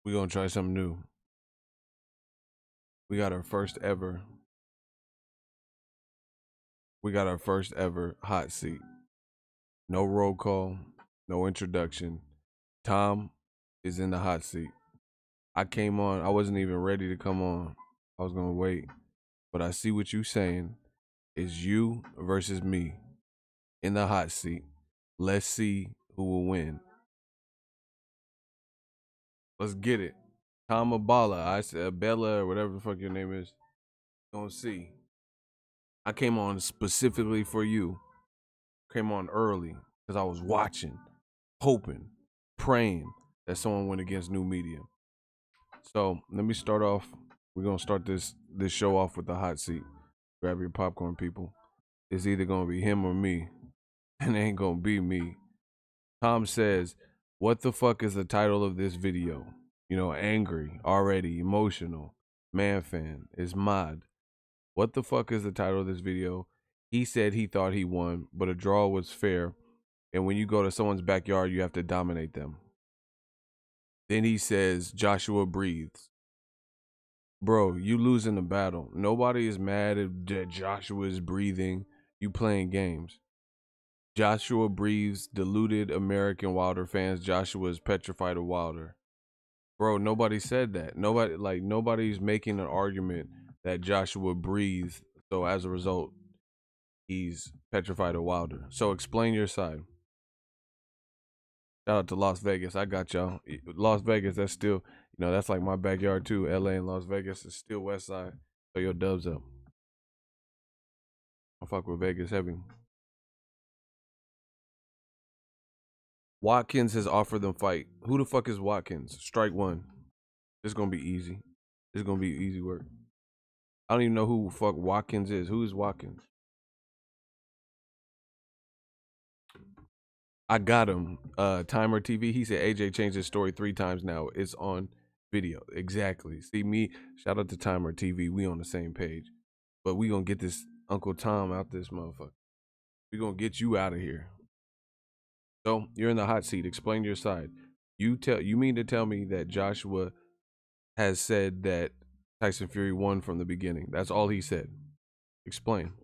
We're gonna try something new. We got our first ever. We got our first ever hot seat. No roll call, no introduction. Tom is in the hot seat. I came on. I wasn't even ready to come on. I was gonna wait, but I see what you saying. It's you versus me in the hot seat. Let's see who will win. Let's get it. Tom Abala, I said Bella or whatever the fuck your name is. Gonna see. I came on specifically for you. Came on early because I was watching, hoping, praying that someone went against new media. So let me start off. We're gonna start this show off with the hot seat. Grab your popcorn, people. It's either gonna be him or me, and it ain't gonna be me. Tom says, "What the fuck is the title of this video?" You know, angry, already emotional, man fan is mad. What the fuck is the title of this video? He said he thought he won, but a draw was fair. And when you go to someone's backyard, you have to dominate them. Then he says, Joshua breathes. Bro, you losing the battle. Nobody is mad that Joshua is breathing. You playing games. Joshua breathes, deluded American Wilder fans. Joshua is petrified of Wilder. Bro, nobody said that. Nobody's making an argument that Joshua breathes. So as a result, he's petrified of Wilder. So explain your side. Shout out to Las Vegas. I got y'all. Las Vegas, that's still, that's like my backyard too. LA and Las Vegas is still West Side. So your dubs up. I fuck with Vegas heavy. Watkins has offered them fight. Who the fuck is Watkins? Strike one. It's gonna be easy. It's gonna be easy work. I don't even know who the fuck Watkins is. Who is Watkins? I got him. Timer TV. He said AJ changed his story 3 times now. It's on video. Exactly. See me. Shout out to Timer TV. We on the same page. But we gonna get this Uncle Tom out this motherfucker. We gonna get you out of here. So you're in the hot seat. Explain your side. You mean to tell me that Joshua has said that Tyson Fury won from the beginning? That's all he said. Explain.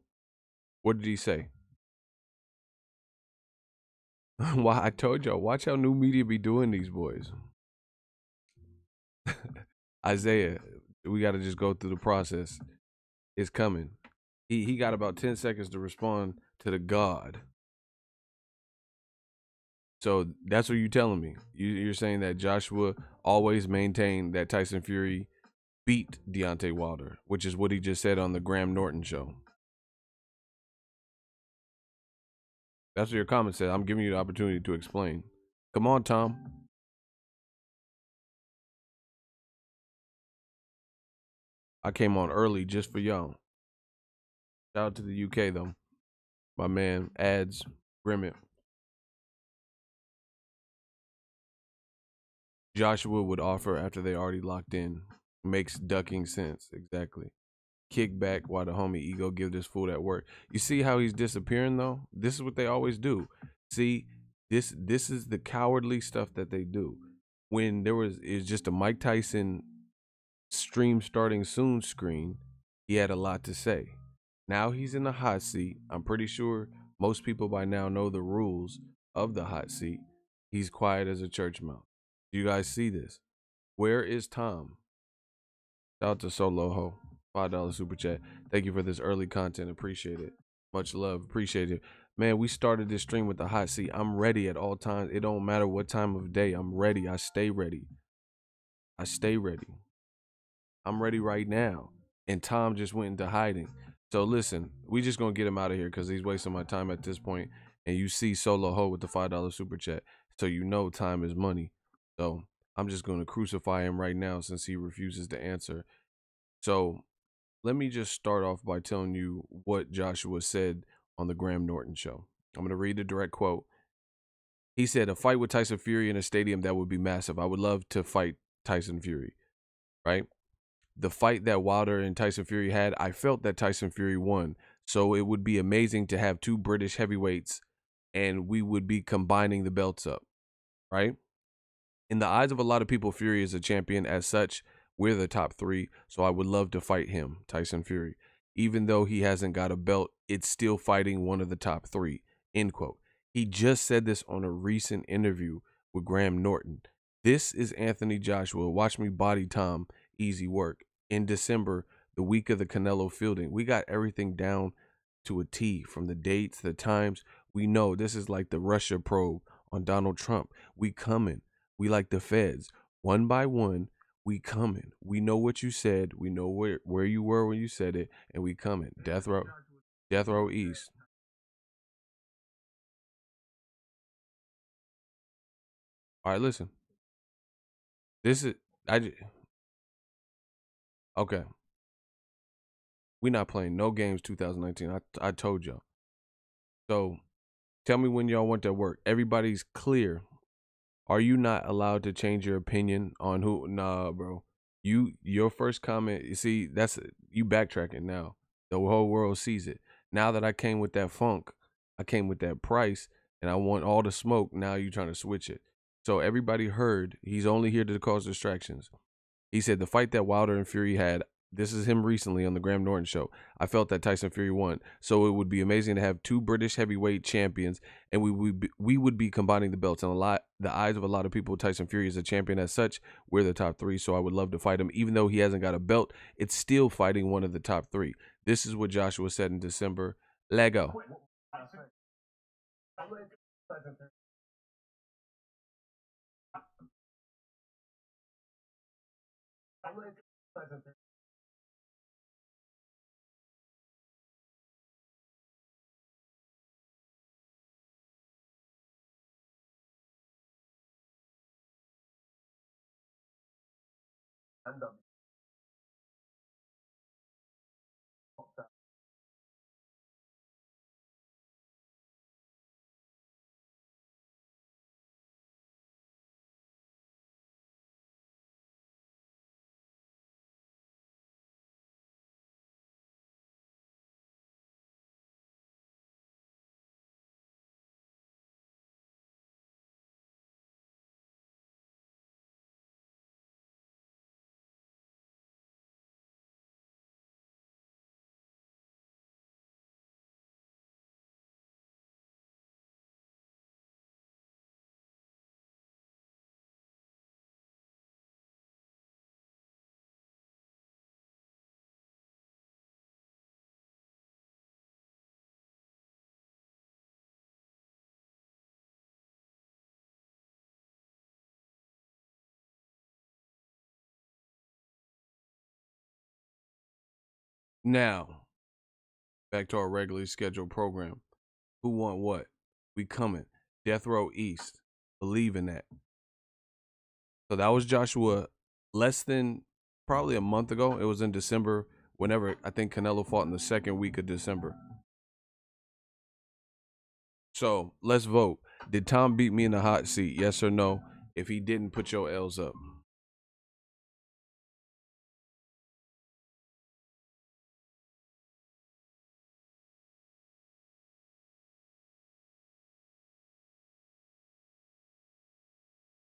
What did he say? Why, I told y'all, watch how new media be doing these boys. Isaiah, we got to just go through the process. It's coming. He got about 10 seconds to respond to the God. So that's what you're telling me. You're saying that Joshua always maintained that Tyson Fury beat Deontay Wilder, which is what he just said on the Graham Norton show. That's what your comment said. I'm giving you the opportunity to explain. Come on, Tom. I came on early just for y'all. Shout out to the UK, though. My man, Ads, Grimmett. Joshua would offer after they already locked in. Makes ducking sense. Exactly. Kick back while the homie ego give this fool that work. You see how he's disappearing, though? This is what they always do. See, this is the cowardly stuff that they do. When it's just a Mike Tyson stream starting soon screen, he had a lot to say. Now he's in the hot seat. I'm pretty sure most people by now know the rules of the hot seat. He's quiet as a church mouse. Do you guys see this? Where is Tom? Shout out to Solo Ho. $5 super chat. Thank you for this early content. Appreciate it. Much love. Appreciate it. Man, we started this stream with the hot seat. I'm ready at all times. It don't matter what time of day. I'm ready. I stay ready. I stay ready. I'm ready right now. And Tom just went into hiding. So listen, we just gonna get him out of here because he's wasting my time at this point. And you see Solo Ho with the $5 super chat. So you know time is money. So I'm just gonna crucify him right now since he refuses to answer. So let me just start off by telling you what Joshua said on the Graham Norton show. I'm gonna read the direct quote. He said, "A fight with Tyson Fury in a stadium, that would be massive. I would love to fight Tyson Fury." Right? The fight that Wilder and Tyson Fury had, I felt that Tyson Fury won. So it would be amazing to have 2 British heavyweights and we would be combining the belts up, right? In the eyes of a lot of people, Fury is a champion. As such, we're the top 3, so I would love to fight him, Tyson Fury. Even though he hasn't got a belt, it's still fighting one of the top 3, end quote. He just said this on a recent interview with Graham Norton. This is Anthony Joshua. Watch me body Tom. Easy work. In December, the week of the Canelo fielding, we got everything down to a T, from the dates, the times. We know this is like the Russia probe on Donald Trump. We coming. We like the feds. One by one, we coming. We know what you said. We know where you were when you said it, and we coming. Death Row East. All right, listen. This is okay. We not playing no games 2019. I told y'all. So tell me when y'all want that work. Everybody's clear. Are you not allowed to change your opinion on who? Nah, bro. Your first comment, you see, that's you backtracking now. The whole world sees it. Now that I came with that funk, I came with that price, and I want all the smoke. Now you trying to switch it. So everybody heard he's only here to cause distractions. He said the fight that Wilder and Fury had, this is him recently on the Graham Norton show. I felt that Tyson Fury won. So it would be amazing to have 2 British heavyweight champions, and we would be combining the belts. And the eyes of a lot of people, Tyson Fury is a champion. As such, we're the top 3. So I would love to fight him. Even though he hasn't got a belt, it's still fighting one of the top 3. This is what Joshua said in December. Lego. Now, back to our regularly scheduled program. Who want what? We coming. Death Row East. Believe in that. So that was Joshua less than probably a month ago. It was in December, whenever I think Canelo fought in the second week of December. So let's vote. Did Tom beat me in the hot seat? Yes or no? If he didn't, put your L's up.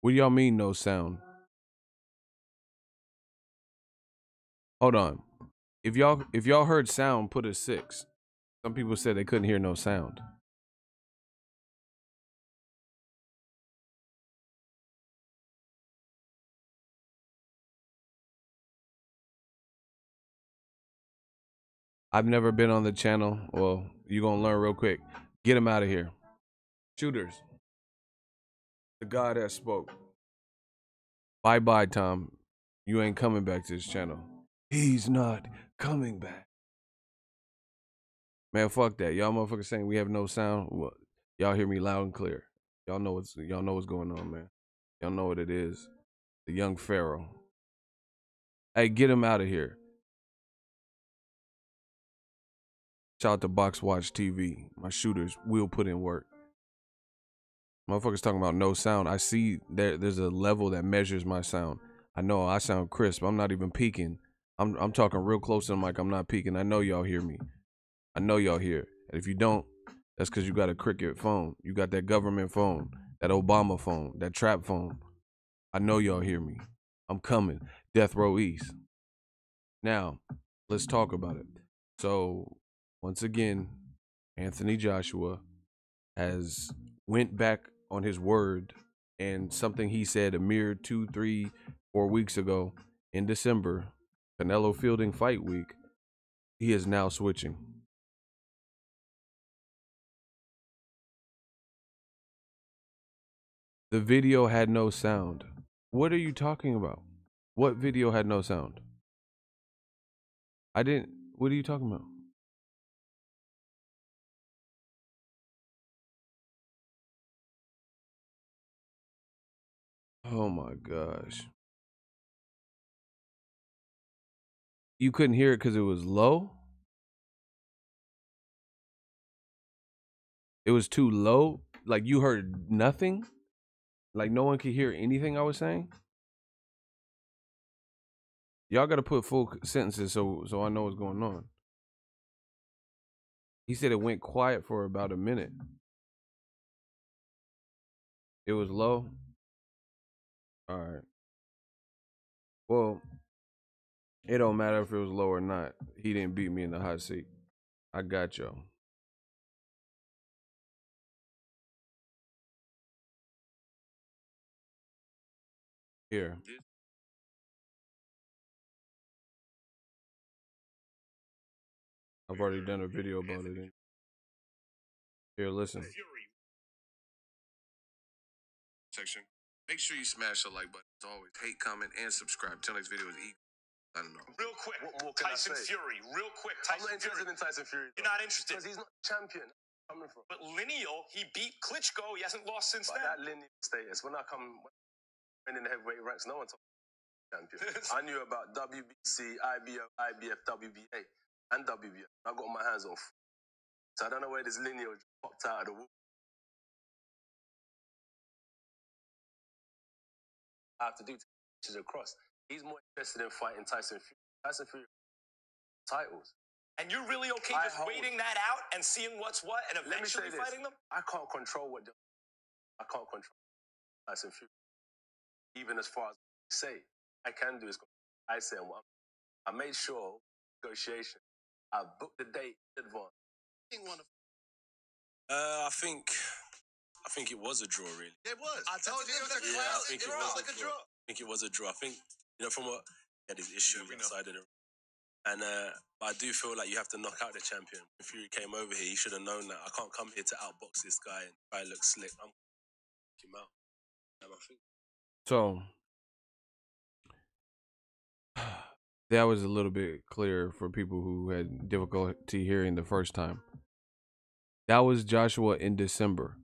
What do y'all mean no sound? Hold on. If y'all heard sound, put a 6. Some people said they couldn't hear no sound. I've never been on the channel. Well, you're going to learn real quick. Get him out of here. Shooters. The God that spoke. Bye-bye, Tom. You ain't coming back to this channel. He's not coming back. Man, fuck that. Y'all motherfuckers saying we have no sound. Well, y'all hear me loud and clear. Y'all know what's going on, man. Y'all know what it is. The young pharaoh. Hey, get him out of here. Shout out to Box Watch TV. My shooters will put in work. Motherfuckers talking about no sound. I see there's a level that measures my sound. I know I sound crisp. I'm not even peaking. I'm talking real close to the mic. I'm not peaking. I know y'all hear me. I know y'all hear. And if you don't, that's because you got a cricket phone. You got that government phone, that Obama phone, that trap phone. I know y'all hear me. I'm coming. Death Row East. Now, let's talk about it. So, once again, Anthony Joshua has went back on his word, and something he said a mere 2, 3, 4 weeks ago in December, Canelo Fielding Fight Week, he is now switching. The video had no sound. What are you talking about? What video had no sound? I didn't. What are you talking about? Oh my gosh. You couldn't hear it because it was low? It was too low? Like you heard nothing? Like no one could hear anything I was saying? Y'all gotta put full sentences so I know what's going on. He said it went quiet for about a minute. It was low? Alright. Well, it don't matter if it was low or not. He didn't beat me in the hot seat. I got y'all. Here. I've already done a video about it. Here, listen. Section. Make sure you smash the like button. As always, hate, comment, and subscribe. Till next video is equal. I don't know. Real quick, what Tyson Fury. Real quick, Tyson I'm not interested in Tyson Fury. You're not interested because he's not champion. Coming from. But lineal, he beat Klitschko. He hasn't lost since then. That lineal status. When I in the heavyweight ranks, no one talks champion. I knew about WBC, IBF, WBA, and WBA. I got my hands on. So I don't know where this lineal popped out of the wall. I have to do to across. He's more interested in fighting Tyson Fury. Tyson Fury titles. And you're really okay just waiting that out and seeing what's what and eventually fighting them? I can't control I can't control Tyson Fury. Even as far as I say, I can do is I say I made sure negotiation. I booked the date in advance. I think it was a draw, really. It was. I told you it was a draw. I think it was like a draw. I think it was a draw. I think, from what he had his issues outside of it. And but I do feel like you have to knock out the champion. If Fury came over here, he should have known that I can't come here to outbox this guy and try and look slick. I'm him out. So that was a little bit clearer for people who had difficulty hearing the first time. That was Joshua in December.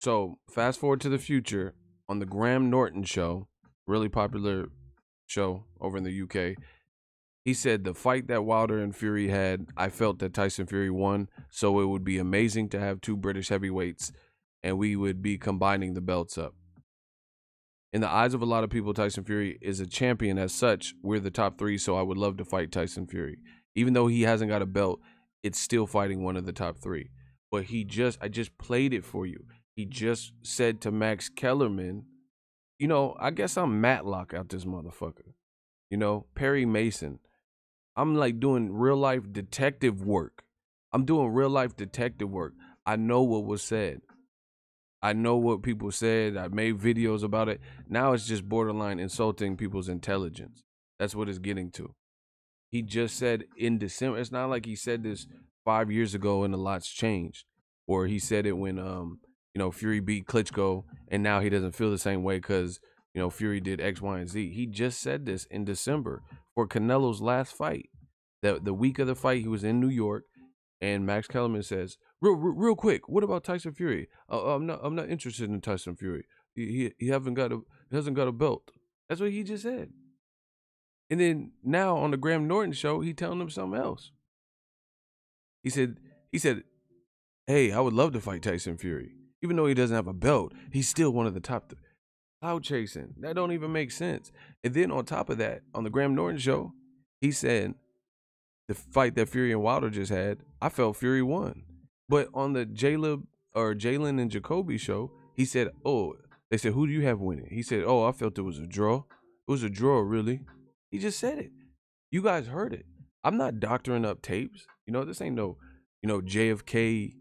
So fast forward to the future on the Graham Norton show, really popular show over in the UK. He said the fight that Wilder and Fury had, I felt that Tyson Fury won, so it would be amazing to have two British heavyweights and we would be combining the belts up. In the eyes of a lot of people, Tyson Fury is a champion as such. We're the top three, so I would love to fight Tyson Fury. Even though he hasn't got a belt, it's still fighting one of the top three. But I just played it for you. He just said to Max Kellerman, I guess I'm Matlock out this motherfucker. Perry Mason. I'm like doing real life detective work. I know what was said. I know what people said. I made videos about it. Now it's just borderline insulting people's intelligence. That's what it's getting to. He just said in December. It's not like he said this 5 years ago and a lot's changed. Or he said it when Fury beat Klitschko and now he doesn't feel the same way because Fury did X, Y, and Z. He just said this in December for Canelo's last fight. The week of the fight, he was in New York, and Max Kellerman says, "Real quick, what about Tyson Fury? I'm not interested in Tyson Fury. He hasn't got a belt." That's what he just said. And then now on the Graham Norton show, he telling them something else. He said, "Hey, I would love to fight Tyson Fury, even though he doesn't have a belt. He's still one of the top." Cloud chasing. That don't even make sense. And then on top of that, on the Graham Norton show, he said the fight that Fury and Wilder just had, I felt Fury won. But on the Jalen and Jacoby show, he said, "Oh, They said, who do you have winning? He said, oh, I felt it was a draw. It was a draw, really. He just said it. You guys heard it. I'm not doctoring up tapes. You know, this ain't no, you know, JFK,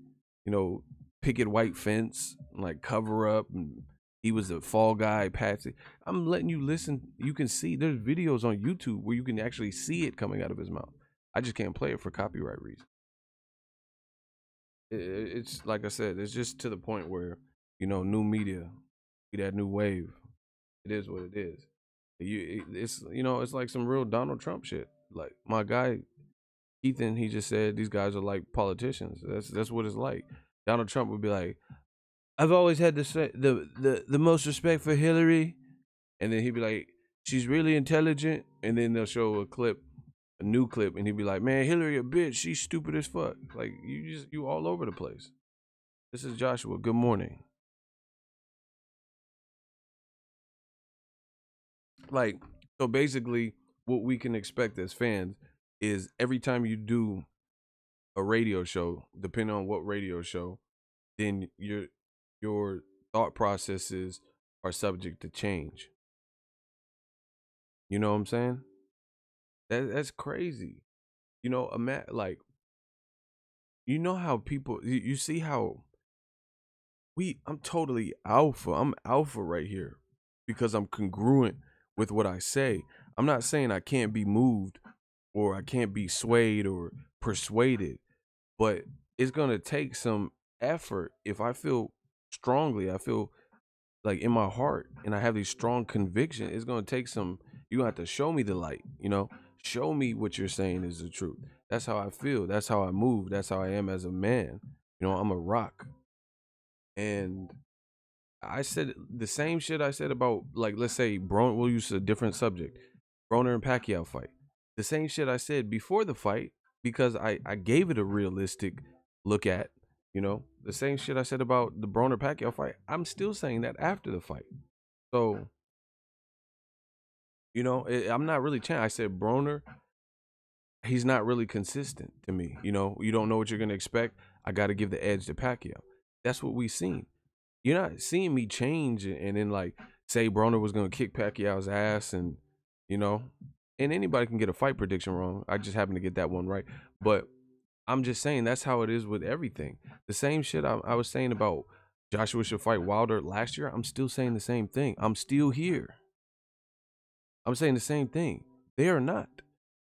you know, picket white fence, like cover up, and he was a fall guy, Patsy. I'm letting you listen. You can see there's videos on YouTube where you can actually see it coming out of his mouth. I just can't play it for copyright reasons. It's like I said, it's just to the point where, you know, new media, that new wave. It is what it is. It's, you know, it's like some real Donald Trump shit. Like my guy Ethan, he just said these guys are like politicians. That's what it's like. Donald Trump would be like, I've always had the most respect for Hillary, and then he'd be like, she's really intelligent, and then they'll show a new clip, and he'd be like, man, Hillary a bitch, she's stupid as fuck. Like you all over the place. This is Joshua. Good morning. Like, so basically, what we can expect as fans is every time you do a radio show, depending on what radio show, then your thought processes are subject to change. You know what I'm saying? That's crazy. You know, like, you know how people, you see how I'm totally alpha. I'm alpha right here because I'm congruent with what I say. I'm not saying I can't be moved or I can't be swayed or persuaded, but it's going to take some effort. If I feel strongly, I feel like in my heart and I have these strong conviction, it's going to take some, you have to show me the light, you know, show me what you're saying is the truth. That's how I feel. That's how I move. That's how I am as a man. You know, I'm a rock. And I said the same shit I said about, like, let's say we'll use a different subject, Broner and Pacquiao fight. The same shit I said before the fight, because I gave it a realistic look at, you know, the same shit I said about the Broner Pacquiao fight. I'm still saying that after the fight. So, you know, I'm not really changing. I said Broner, he's not really consistent to me. You know, you don't know what you're going to expect. I got to give the edge to Pacquiao. That's what we seen. You're not seeing me change and then like say Broner was going to kick Pacquiao's ass and, you know, and anybody can get a fight prediction wrong. I just happen to get that one right. But I'm just saying that's how it is with everything. The same shit I was saying about Joshua should fight Wilder last year. I'm still saying the same thing. I'm still here. I'm saying the same thing. They are not.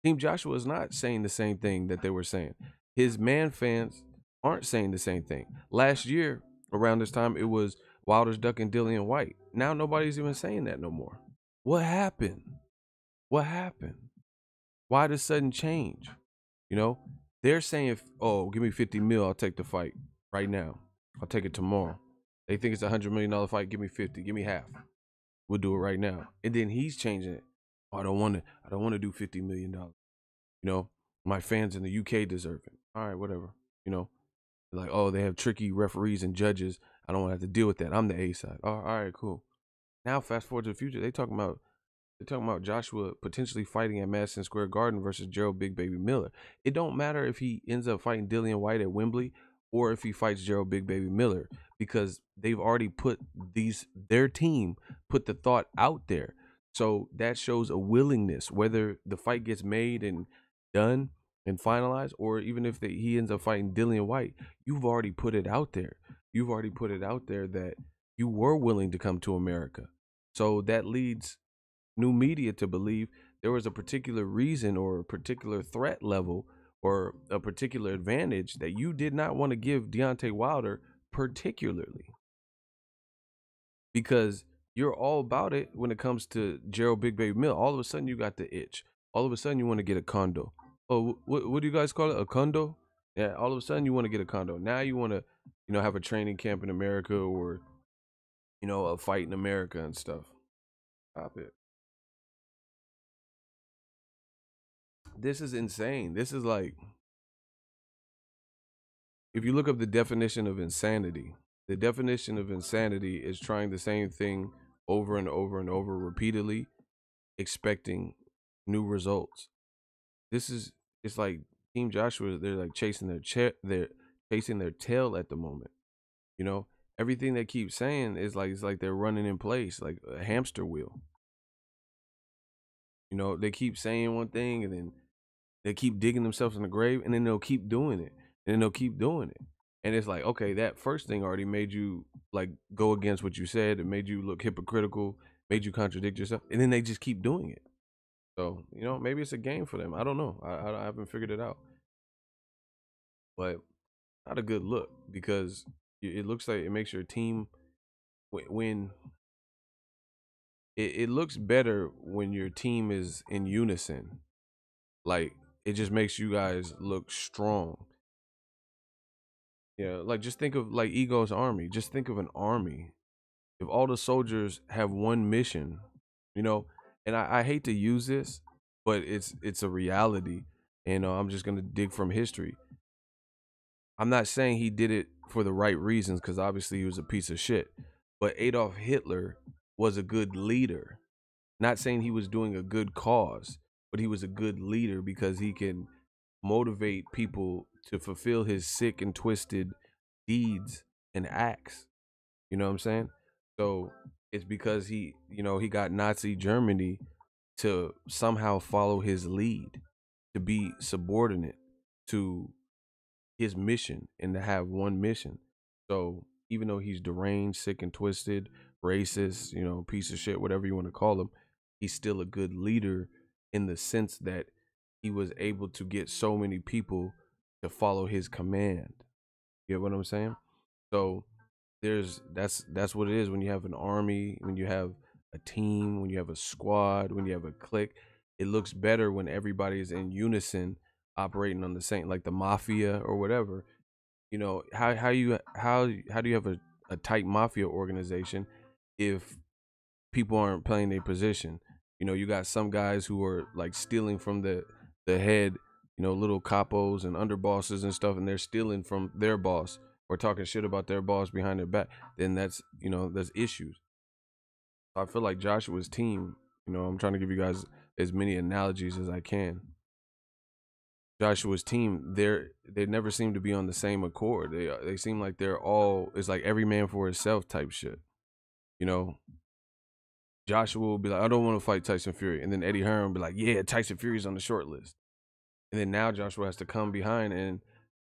Team Joshua is not saying the same thing that they were saying. His man fans aren't saying the same thing. Last year, around this time, it was Wilder's ducking Dillian White. Now nobody's even saying that no more. What happened? What happened? Why the sudden change? You know, they're saying, oh, give me 50 mil, I'll take the fight right now. I'll take it tomorrow. They think it's $100 million fight. Give me 50. Give me half. We'll do it right now. And then he's changing it. Oh, I don't want to do $50 million. You know, my fans in the UK deserve it. All right, whatever. You know, like, oh, they have tricky referees and judges. I don't want to have to deal with that. I'm the A side. Oh, all right, cool. Now, fast forward to the future. They're talking about Joshua potentially fighting at Madison Square Garden versus Gerald Big Baby Miller. It don't matter if he ends up fighting Dillian White at Wembley or if he fights Gerald Big Baby Miller, because they've already put their team put the thought out there. So that shows a willingness, whether the fight gets made and done and finalized, or even if he ends up fighting Dillian White, you've already put it out there. You've already put it out there that you were willing to come to America. So that leads new media to believe there was a particular reason or a particular threat level or a particular advantage that you did not want to give Deontay Wilder particularly, because you're all about it when it comes to Gerald Big Baby Mill. All of a sudden you got the itch. All of a sudden you want to get a condo. Oh, what do you guys call it? A condo? Yeah, all of a sudden you want to get a condo. Now you want to, you know, have a training camp in America or, you know, a fight in America and stuff. Stop it. This is insane. This is like, if you look up the definition of insanity, the definition of insanity is trying the same thing over and over and over repeatedly, expecting new results. It's like Team Joshua, they're like chasing their tail at the moment. You know, everything they keep saying is like it's like they're running in place like a hamster wheel. You know, they keep saying one thing and then they keep digging themselves in the grave, and then they'll keep doing it, and then they'll keep doing it. And it's like, okay, that first thing already made you like go against what you said. It made you look hypocritical, made you contradict yourself, and then they just keep doing it. So, you know, maybe it's a game for them. I don't know. I haven't figured it out. But not a good look because it looks like it makes your team when it looks better when your team is in unison. Like it just makes you guys look strong. Yeah, like just think of like Ego's army. Just think of an army. If all the soldiers have one mission, you know, and I hate to use this, but it's a reality. And I'm just gonna dig from history. I'm not saying he did it for the right reasons because obviously he was a piece of shit. But Adolf Hitler was a good leader. Not saying he was doing a good cause, but he was a good leader because he can motivate people to fulfill his sick and twisted deeds and acts. You know what I'm saying? So it's because he got Nazi Germany to somehow follow his lead, to be subordinate to his mission and to have one mission. So even though he's deranged, sick and twisted, racist, piece of shit, whatever you want to call him, he's still a good leader in the sense that he was able to get so many people to follow his command. You get what I'm saying? So that's what it is when you have an army, when you have a team, when you have a squad, when you have a clique. It looks better when everybody is in unison, operating on the same, like the mafia or whatever. How do you have a tight mafia organization if people aren't playing their position? You got some guys who are like stealing from the head, little capos and underbosses and stuff, and they're stealing from their boss or talking shit about their boss behind their back. Then that's issues. I feel like Joshua's team, I'm trying to give you guys as many analogies as I can. Joshua's team, they never seem to be on the same accord. They seem like it's like every man for himself type shit. Joshua will be like, I don't want to fight Tyson Fury, and then Eddie Hearn will be like, yeah, Tyson Fury's on the short list. And then now Joshua has to come behind, and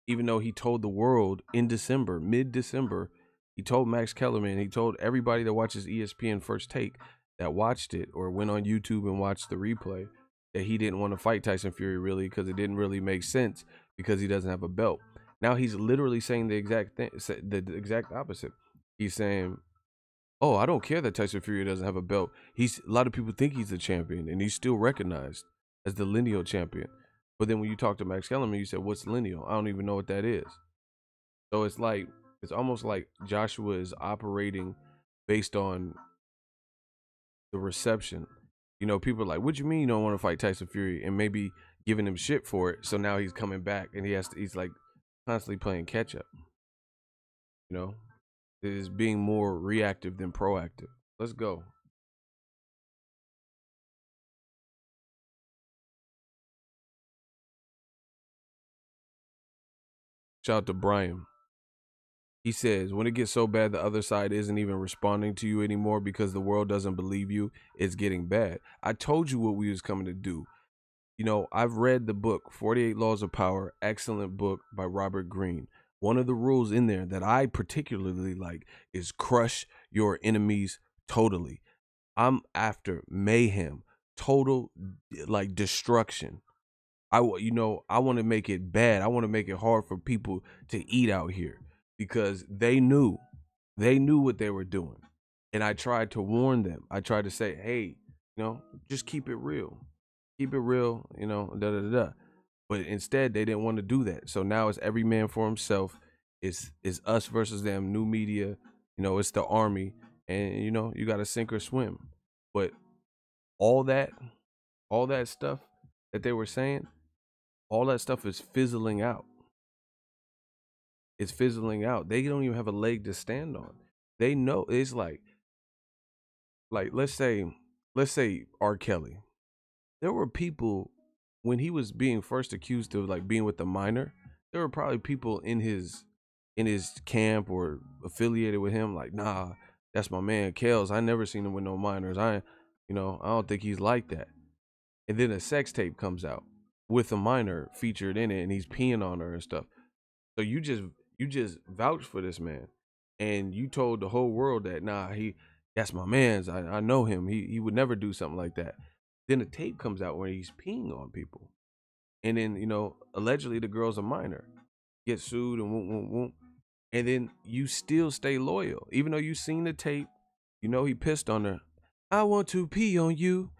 even though he told the world in December, mid-December, he told Max Kellerman, he told everybody that watches ESPN First Take that watched it or went on YouTube and watched the replay that he didn't want to fight Tyson Fury really because it didn't really make sense because he doesn't have a belt. Now he's literally saying the exact thing, the exact opposite. He's saying, oh, I don't care that Tyson Fury doesn't have a belt. A lot of people think he's the champion, and he's still recognized as the lineal champion. But then when you talk to Max Kellerman, you said, what's lineal? I don't even know what that is. So it's almost like Joshua is operating based on the reception. People are like, what you mean you don't want to fight Tyson Fury? And maybe giving him shit for it. So now he's coming back and he's like constantly playing catch up. It is being more reactive than proactive. Let's go. Shout out to Brian. He says, when it gets so bad the other side isn't even responding to you anymore because the world doesn't believe you, it's getting bad. I told you what we was coming to do. I've read the book, 48 Laws of Power, excellent book by Robert Greene. One of the rules in there that I particularly like is crush your enemies totally. I'm after mayhem, total like destruction. I want to make it bad. I want to make it hard for people to eat out here because they knew what they were doing. And I tried to warn them. I tried to say, hey, just keep it real. Keep it real, da da da. But instead they didn't want to do that. So now it's every man for himself. It's us versus them, new media, it's the army. And you gotta sink or swim. But all that stuff that they were saying, all that stuff is fizzling out. It's fizzling out. They don't even have a leg to stand on. They know it's like let's say R. Kelly. There were people when he was being first accused of like being with the minor. There were probably people in his in his camp or affiliated with him, like, nah, that's my man Kels. I never seen him with no minors. I don't think he's like that. And then a sex tape comes out with a minor featured in it, and he's peeing on her and stuff. So you just vouched for this man, and you told the whole world that, nah, that's my man's. I know him. He would never do something like that. Then a tape comes out where he's peeing on people, and then allegedly the girl's a minor, gets sued and won't. And then you still stay loyal, even though you seen the tape. He pissed on her. I want to pee on you.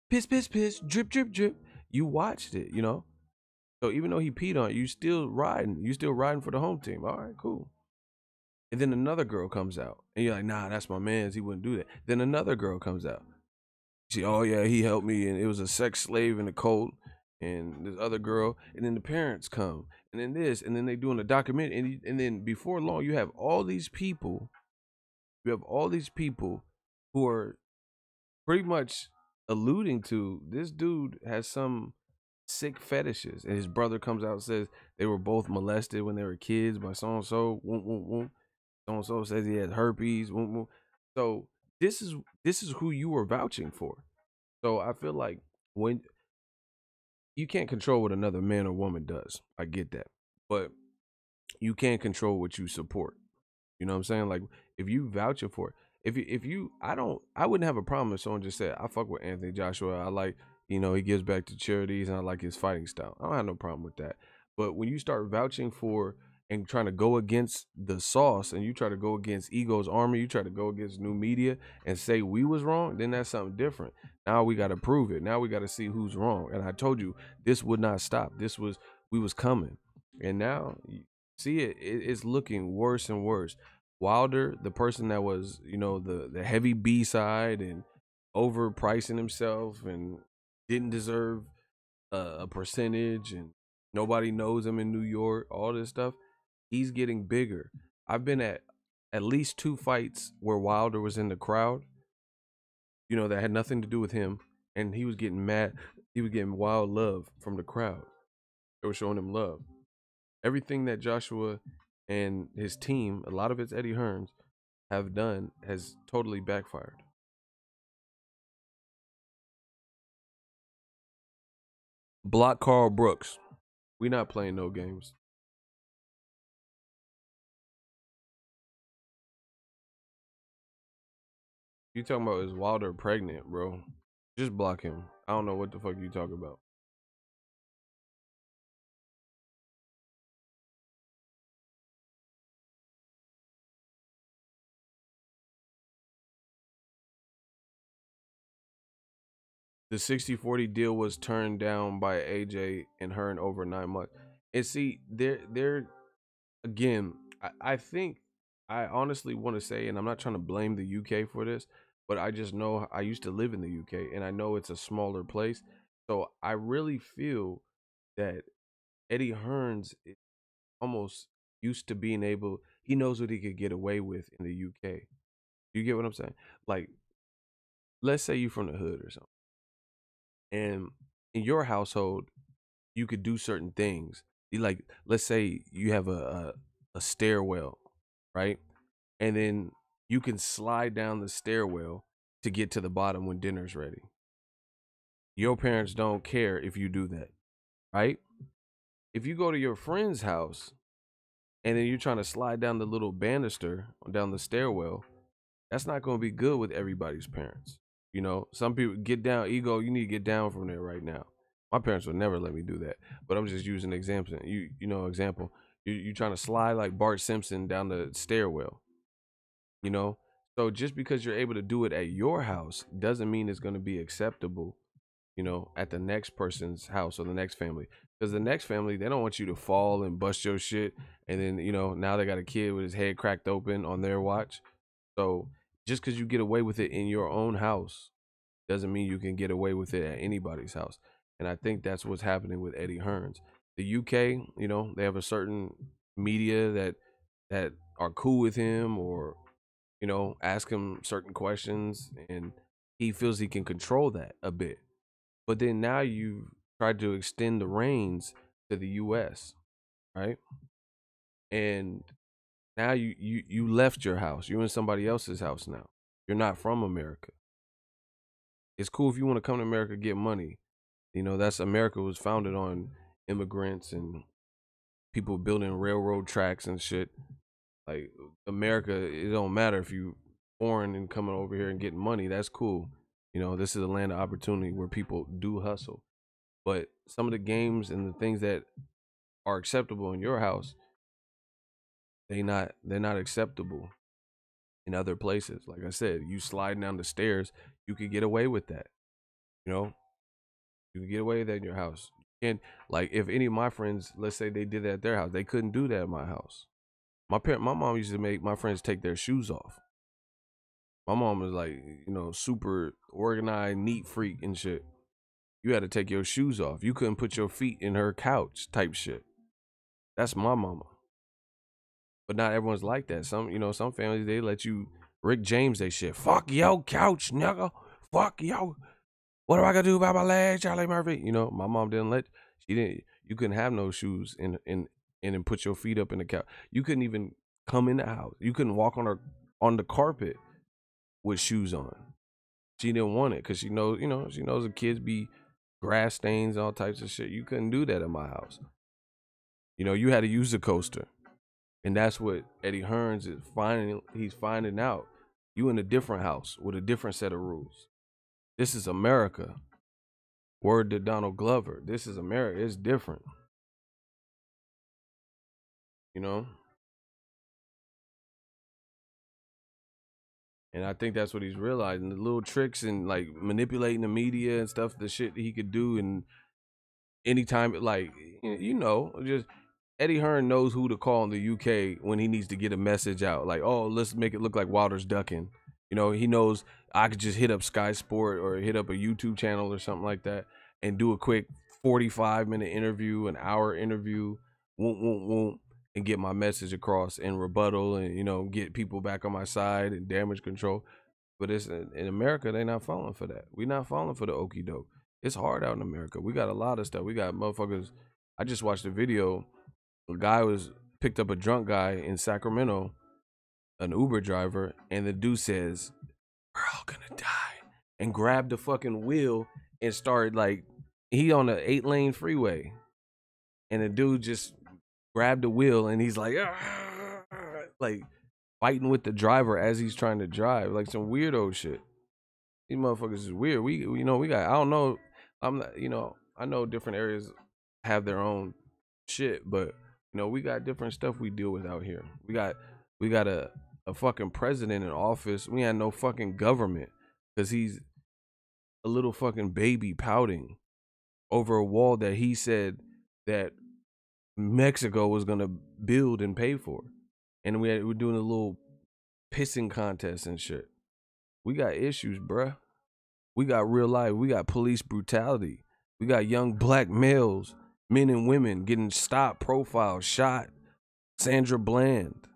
Piss, piss, piss. Drip, drip, drip. You watched it, So even though he peed on you, still riding. You still riding for the home team. All right, cool. And then another girl comes out, and you're like, nah, that's my man's. He wouldn't do that. Then another girl comes out. She, oh yeah, he helped me, and it was a sex slave in the cold. And this other girl, and then the parents come, and then this, and then they doing a documentary, and then before long, you have all these people. You have all these people who are pretty much alluding to this dude has some sick fetishes, and his brother comes out and says they were both molested when they were kids by so and so. So and so says he has herpes. So this is who you were vouching for. So I feel like when you can't control what another man or woman does, I get that, but you can't control what you support. You know what I'm saying? Like, if you vouching for it, I wouldn't have a problem if someone just said, I fuck with Anthony Joshua. I like, he gives back to charities, and I like his fighting style. I don't have no problem with that. But when you start vouching for and trying to go against the sauce, and you try to go against Ego's Army, you try to go against new media and say we was wrong, then that's something different. Now we got to prove it. Now we got to see who's wrong. And I told you, this would not stop. We was coming. And now, see, it's looking worse and worse. Wilder, the person that was, the heavy B side and overpricing himself and didn't deserve a percentage, and nobody knows him in New York, all this stuff, he's getting bigger. I've been at least 2 fights where Wilder was in the crowd, that had nothing to do with him, and he was getting mad. He was getting wild love from the crowd. They were showing him love. Everything that Joshua and his team, a lot of it's Eddie Hearns, have done has totally backfired. Block Carl Brooks. We not playing no games. You talking about is Wilder pregnant, bro? Just block him. I don't know what the fuck you talking about. The 60-40 deal was turned down by AJ and Hearn over 9 months. And see, they're again, I think, I honestly want to say, and I'm not trying to blame the UK for this, but I just know I used to live in the UK, and I know it's a smaller place. So I really feel that Eddie Hearns is almost used to being able, he knows what he could get away with in the UK. You get what I'm saying? Like, let's say you're from the hood or something, and in your household, you could do certain things. Like, let's say you have a stairwell, right? And then you can slide down the stairwell to get to the bottom when dinner's ready. Your parents don't care if you do that, right? If you go to your friend's house and then you're trying to slide down the little banister down the stairwell, that's not going to be good with everybody's parents. Some people get down, Ego, you need to get down from there right now. My parents would never let me do that, but I'm just using an example. Example. You trying to slide like Bart Simpson down the stairwell, So just because you're able to do it at your house doesn't mean it's going to be acceptable, at the next person's house or the next family. Because the next family, they don't want you to fall and bust your shit. And then, now they got a kid with his head cracked open on their watch. So just because you get away with it in your own house doesn't mean you can get away with it at anybody's house. And I think that's what's happening with Eddie Hearns. The UK, they have a certain media that are cool with him, or, ask him certain questions, and he feels he can control that a bit. But then now you've tried to extend the reins to the US, right? And Now you left your house. You're in somebody else's house now. You're not from America. It's cool if you want to come to America, get money. You know, that's America was founded on immigrants and people building railroad tracks and shit. Like America, it don't matter if you foreign and coming over here and getting money. That's cool. You know, this is a land of opportunity where people do hustle. But some of the games and the things that are acceptable in your house, they're not acceptable in other places. Like I said, you sliding down the stairs, you could get away with that. You know, you can get away with that in your house. And like if any of my friends, let's say they did that at their house, they couldn't do that at my house. My mom used to make my friends take their shoes off. My mom was like, you know, super organized, neat freak and shit. You had to take your shoes off. You couldn't put your feet in her couch type shit. That's my mama. But not everyone's like that. Some families, they let you Rick James they shit. Fuck your couch, nigga. Fuck yo. What do I gotta do about my legs, Charlie Murphy? You know, my mom she didn't, you couldn't have no shoes and then put your feet up in the couch. You couldn't even come in the house. You couldn't walk on the carpet with shoes on. She didn't want it because she knows the kids be grass stains, all types of shit. You couldn't do that at my house. You know, you had to use the coaster. And that's what Eddie Hearns is finding out. You in a different house with a different set of rules. This is America. Word to Donald Glover. This is America. It's different. You know? And I think that's what he's realizing. The little tricks and like manipulating the media and stuff, the shit that he could do. And anytime, like, just Eddie Hearn knows who to call in the UK when he needs to get a message out. Like, oh, let's make it look like Wilder's ducking. You know, he knows I could just hit up Sky Sport or hit up a YouTube channel or something like that and do a quick 45-minute interview, an hour interview, and get my message across and rebuttal and, get people back on my side and damage control. But it's in America, they're not falling for that. We're not falling for the okie doke. It's hard out in America. We got a lot of stuff. We got motherfuckers. I just watched a video. A guy picked up a drunk guy in Sacramento, an Uber driver, and the dude says, "We're all gonna die," and grabbed the fucking wheel and started like he on an 8-lane freeway, and the dude just grabbed the wheel and he's like, like fighting with the driver as he's trying to drive, like some weirdo shit. These motherfuckers is weird. We got, I don't know. I'm not, I know different areas have their own shit, but we got different stuff we deal with out here. We got a fucking president in office. We had no fucking government because he's a little fucking baby pouting over a wall that he said that Mexico was gonna build and pay for, and we're doing a little pissing contest and shit. We got issues, bruh. We got real life. We got police brutality. We got young black males, men and women getting stopped, profiled, shot. Sandra Bland,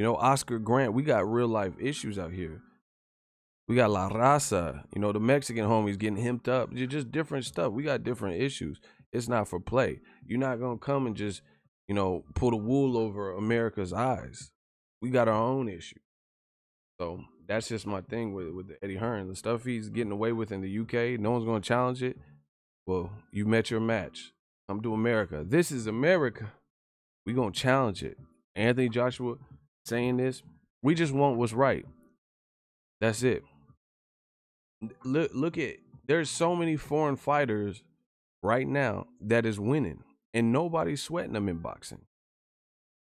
Oscar Grant. We got real life issues out here. We got La Raza, the Mexican homies getting hemmed up. Just different stuff. We got different issues. It's not for play. You're not going to come and just, pull the wool over America's eyes. We got our own issue. So that's just my thing with the Eddie Hearn. The stuff he's getting away with in the UK, no one's going to challenge it. Well, you met your match. Come to America. This is America. We going to challenge it. Anthony Joshua saying this. We just want what's right. That's it. Look at, there's so many foreign fighters right now that is winning, and nobody's sweating them in boxing.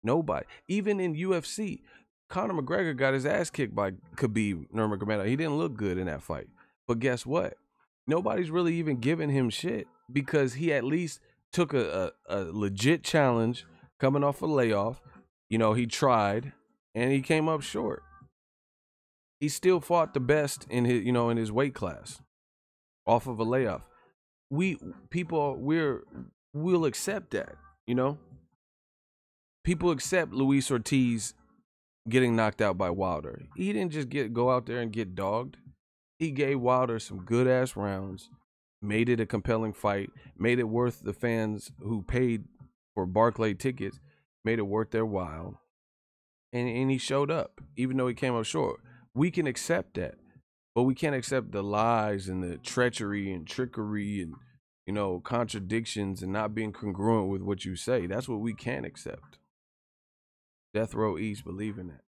Nobody. Even in UFC, Conor McGregor got his ass kicked by Khabib Nurmagomedov. He didn't look good in that fight. But guess what? Nobody's really even giving him shit because he at least took a legit challenge coming off a layoff. He tried and he came up short. He still fought the best in his weight class off of a layoff. We'll accept that, People accept Luis Ortiz getting knocked out by Wilder. He didn't just go out there and get dogged. He gave Wilder some good ass rounds, made it a compelling fight, made it worth the fans who paid for Barclay tickets, made it worth their while. and he showed up, even though he came up short. We can accept that, but we can't accept the lies and the treachery and trickery and, you know, contradictions and not being congruent with what you say. That's what we can't accept. Death Row East believe in that.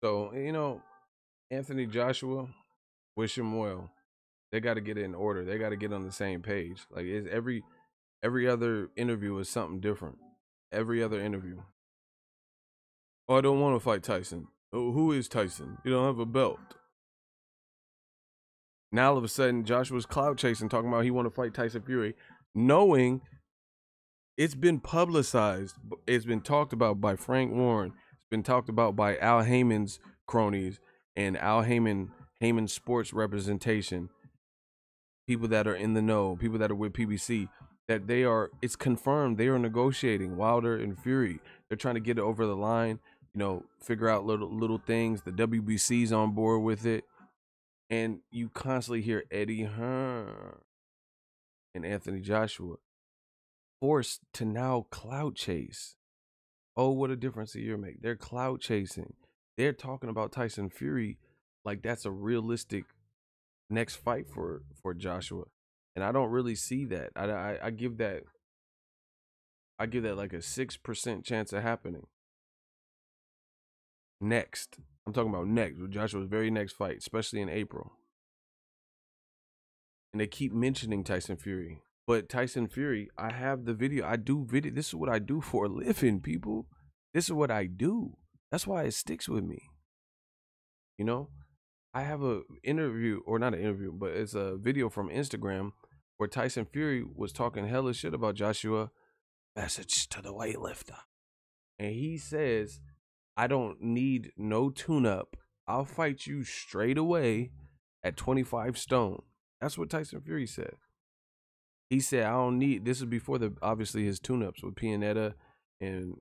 So, you know, Anthony Joshua, wish him well. They got to get it in order. They got to get on the same page. Like, it's every other interview is something different. Every other interview. Oh, I don't want to fight Tyson. Oh, who is Tyson? You don't have a belt. Now all of a sudden, Joshua's clout chasing, talking about he want to fight Tyson Fury, knowing it's been publicized. It's been talked about by Frank Warren. It's been talked about by Al Heyman's cronies and Al Heyman Sports Representation. People that are in the know, people that are with PBC, that it's confirmed they are negotiating Wilder and Fury. They're trying to get it over the line, you know, figure out little things. The WBC's on board with it. And you constantly hear Eddie Hearn and Anthony Joshua forced to now clout chase. Oh, what a difference a year make. They're clout chasing. They're talking about Tyson Fury like that's a realistic next fight for Joshua. And I don't really see that. I give that like a 6% chance of happening. Next. I'm talking about next, with Joshua's very next fight, especially in April. And they keep mentioning Tyson Fury. But Tyson Fury, I have the video. I do video. This is what I do for a living, people. This is what I do. That's why it sticks with me. You know? I have a interview, or not an interview, but it's a video from Instagram where Tyson Fury was talking hella shit about Joshua. Message to the weightlifter. And he says, I don't need no tune-up. I'll fight you straight away at 25 stone. That's what Tyson Fury said. He said, I don't need, this is before obviously his tune-ups with Pianetta and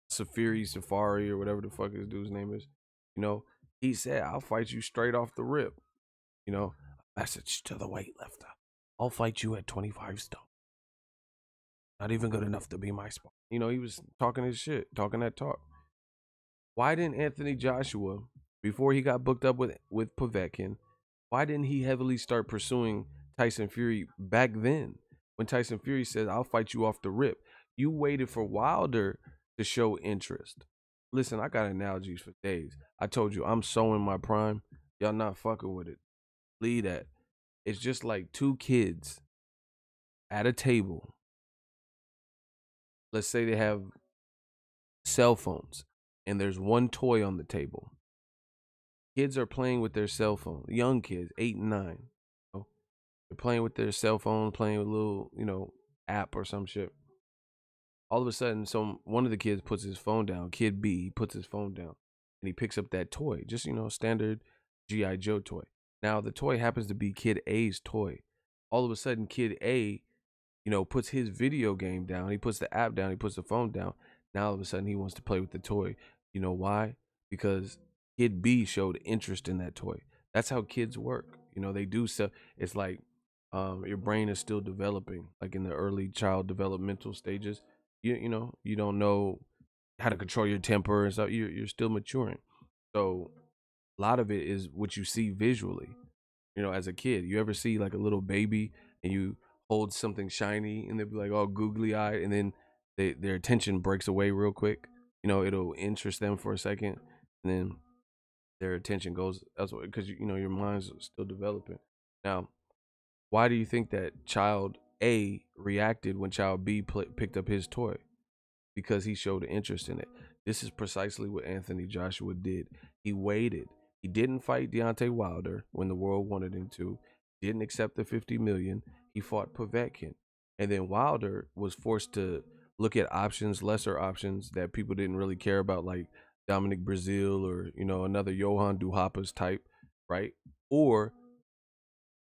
Safari or whatever the fuck his dude's name is. You know, he said, I'll fight you straight off the rip. You know, message to the weightlifter. I'll fight you at 25 stone. Not even good enough to be my spot. You know, he was talking his shit, talking that talk. Why didn't Anthony Joshua, before he got booked up with Povetkin, why didn't he heavily start pursuing Tyson Fury back then? When Tyson Fury said, I'll fight you off the rip. You waited for Wilder to show interest. Listen, I got analogies for days. I told you, I'm so in my prime. Y'all not fucking with it. Leave that. It's just like two kids at a table. Let's say they have cell phones and there's one toy on the table. Kids are playing with their cell phone. Young kids, 8 and 9. You know? They're playing with their cell phone, playing with a little, you know, app or some shit. All of a sudden, one of the kids puts his phone down. Kid B, he puts his phone down and he picks up that toy. Just, you know, standard G.I. Joe toy. Now, the toy happens to be Kid A's toy. All of a sudden, Kid A, you know, puts his video game down. He puts the app down. He puts the phone down. Now, all of a sudden, he wants to play with the toy. You know why? Because Kid B showed interest in that toy. That's how kids work. You know, they do stuff. It's like your brain is still developing, like in the early child developmental stages. You know, you don't know how to control your temper and stuff. You're still maturing. So a lot of it is what you see visually. You know, as a kid, you ever see like a little baby and you hold something shiny and they'll be like all googly eyed, and then their attention breaks away real quick. You know, it'll interest them for a second, and then their attention goes elsewhere because you know your mind's still developing. Now, why do you think that child A reacted when child B picked up his toy? Because he showed an interest in it. This is precisely what Anthony Joshua did. He waited. He didn't fight Deontay Wilder when the world wanted him to. Didn't accept the $50 million. He fought Povetkin. And then Wilder was forced to look at options, lesser options that people didn't really care about, like Dominic Brazil or, you know, another Johan Duhaupas type, right? Or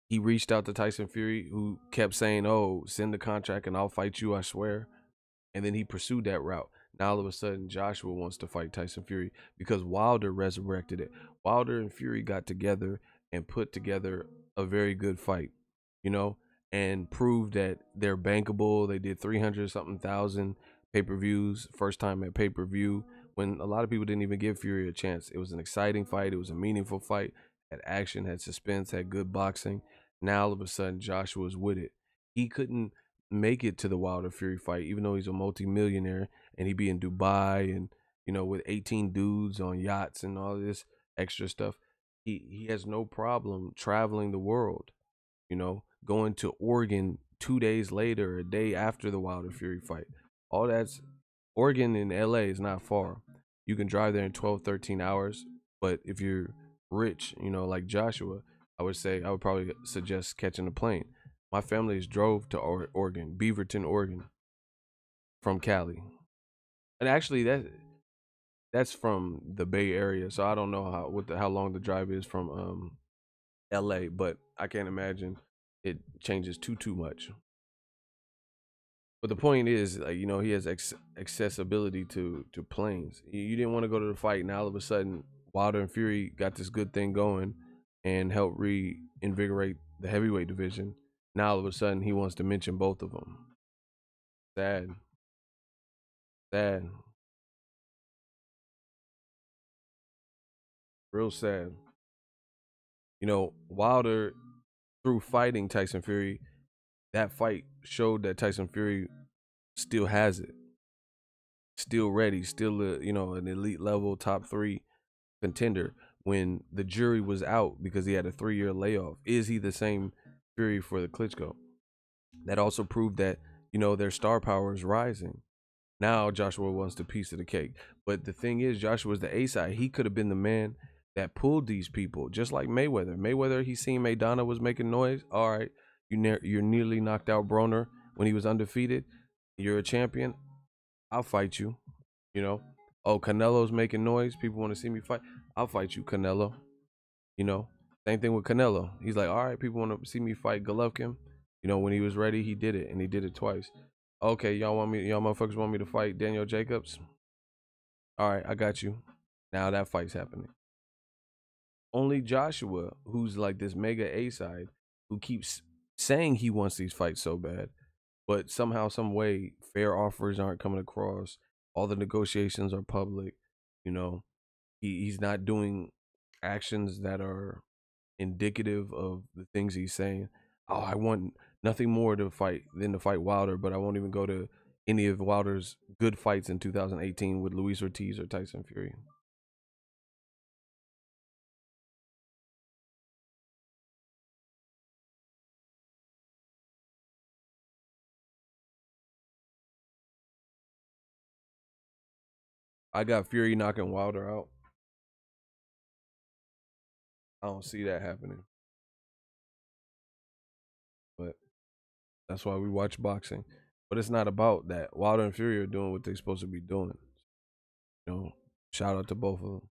he reached out to Tyson Fury, who kept saying, oh, send the contract and I'll fight you, I swear. And then he pursued that route. Now all of a sudden, Joshua wants to fight Tyson Fury because Wilder resurrected it. Wilder and Fury got together and put together a very good fight, you know, and proved that they're bankable. They did 300 something thousand pay-per-views, first time at pay-per-view, when a lot of people didn't even give Fury a chance. It was an exciting fight. It was a meaningful fight. Had action, had suspense, had good boxing. Now all of a sudden Joshua's with it. He couldn't make it to the Wilder Fury fight, even though he's a multimillionaire and he be in Dubai and, you know, with 18 dudes on yachts and all this extra stuff. He has no problem traveling the world, you know, going to Oregon 2 days later, a day after the Wilder Fury fight. All that's Oregon and LA is not far. You can drive there in 12, 13 hours. But if you're rich, you know, like Joshua, I would probably suggest catching a plane. My family has drove to Oregon, Beaverton, Oregon, from Cali. And actually that's from the Bay Area. So I don't know how long the drive is from LA, but I can't imagine it changes too much. But the point is, like, you know, he has accessibility to planes. You didn't want to go to the fight, and all of a sudden, Wilder and Fury got this good thing going and helped reinvigorate the heavyweight division. Now all of a sudden, he wants to mention both of them. Sad, sad, real sad. You know, Wilder, through fighting Tyson Fury, that fight showed that Tyson Fury still has it, still ready, still an elite level top 3 contender. When the jury was out because he had a 3-year layoff, is he the same Fury for the Klitschko? That also proved that, you know, their star power is rising. Now Joshua wants the piece of the cake, but the thing is, Joshua's the A side. He could have been the man that pulled these people, just like Mayweather. Mayweather, he seen Maidana was making noise. All right, you're nearly knocked out Broner when he was undefeated. You're a champion. I'll fight you. You know. Oh, Canelo's making noise. People want to see me fight. I'll fight you, Canelo. You know. Same thing with Canelo. He's like, all right, people want to see me fight Golovkin. You know, when he was ready, he did it, and he did it twice. Okay, y'all motherfuckers want me to fight Daniel Jacobs? All right, I got you. Now that fight's happening. Only Joshua, who's like this mega A side, who keeps saying he wants these fights so bad, but somehow, some way, fair offers aren't coming across. All the negotiations are public. You know, he's not doing actions that are indicative of the things he's saying. Oh, I want nothing more to fight than to fight Wilder, but I won't even go to any of Wilder's good fights in 2018 with Luis Ortiz or Tyson Fury. I got Fury knocking Wilder out. I don't see that happening. But that's why we watch boxing. But it's not about that. Wilder and Fury are doing what they're supposed to be doing. You know, shout out to both of them.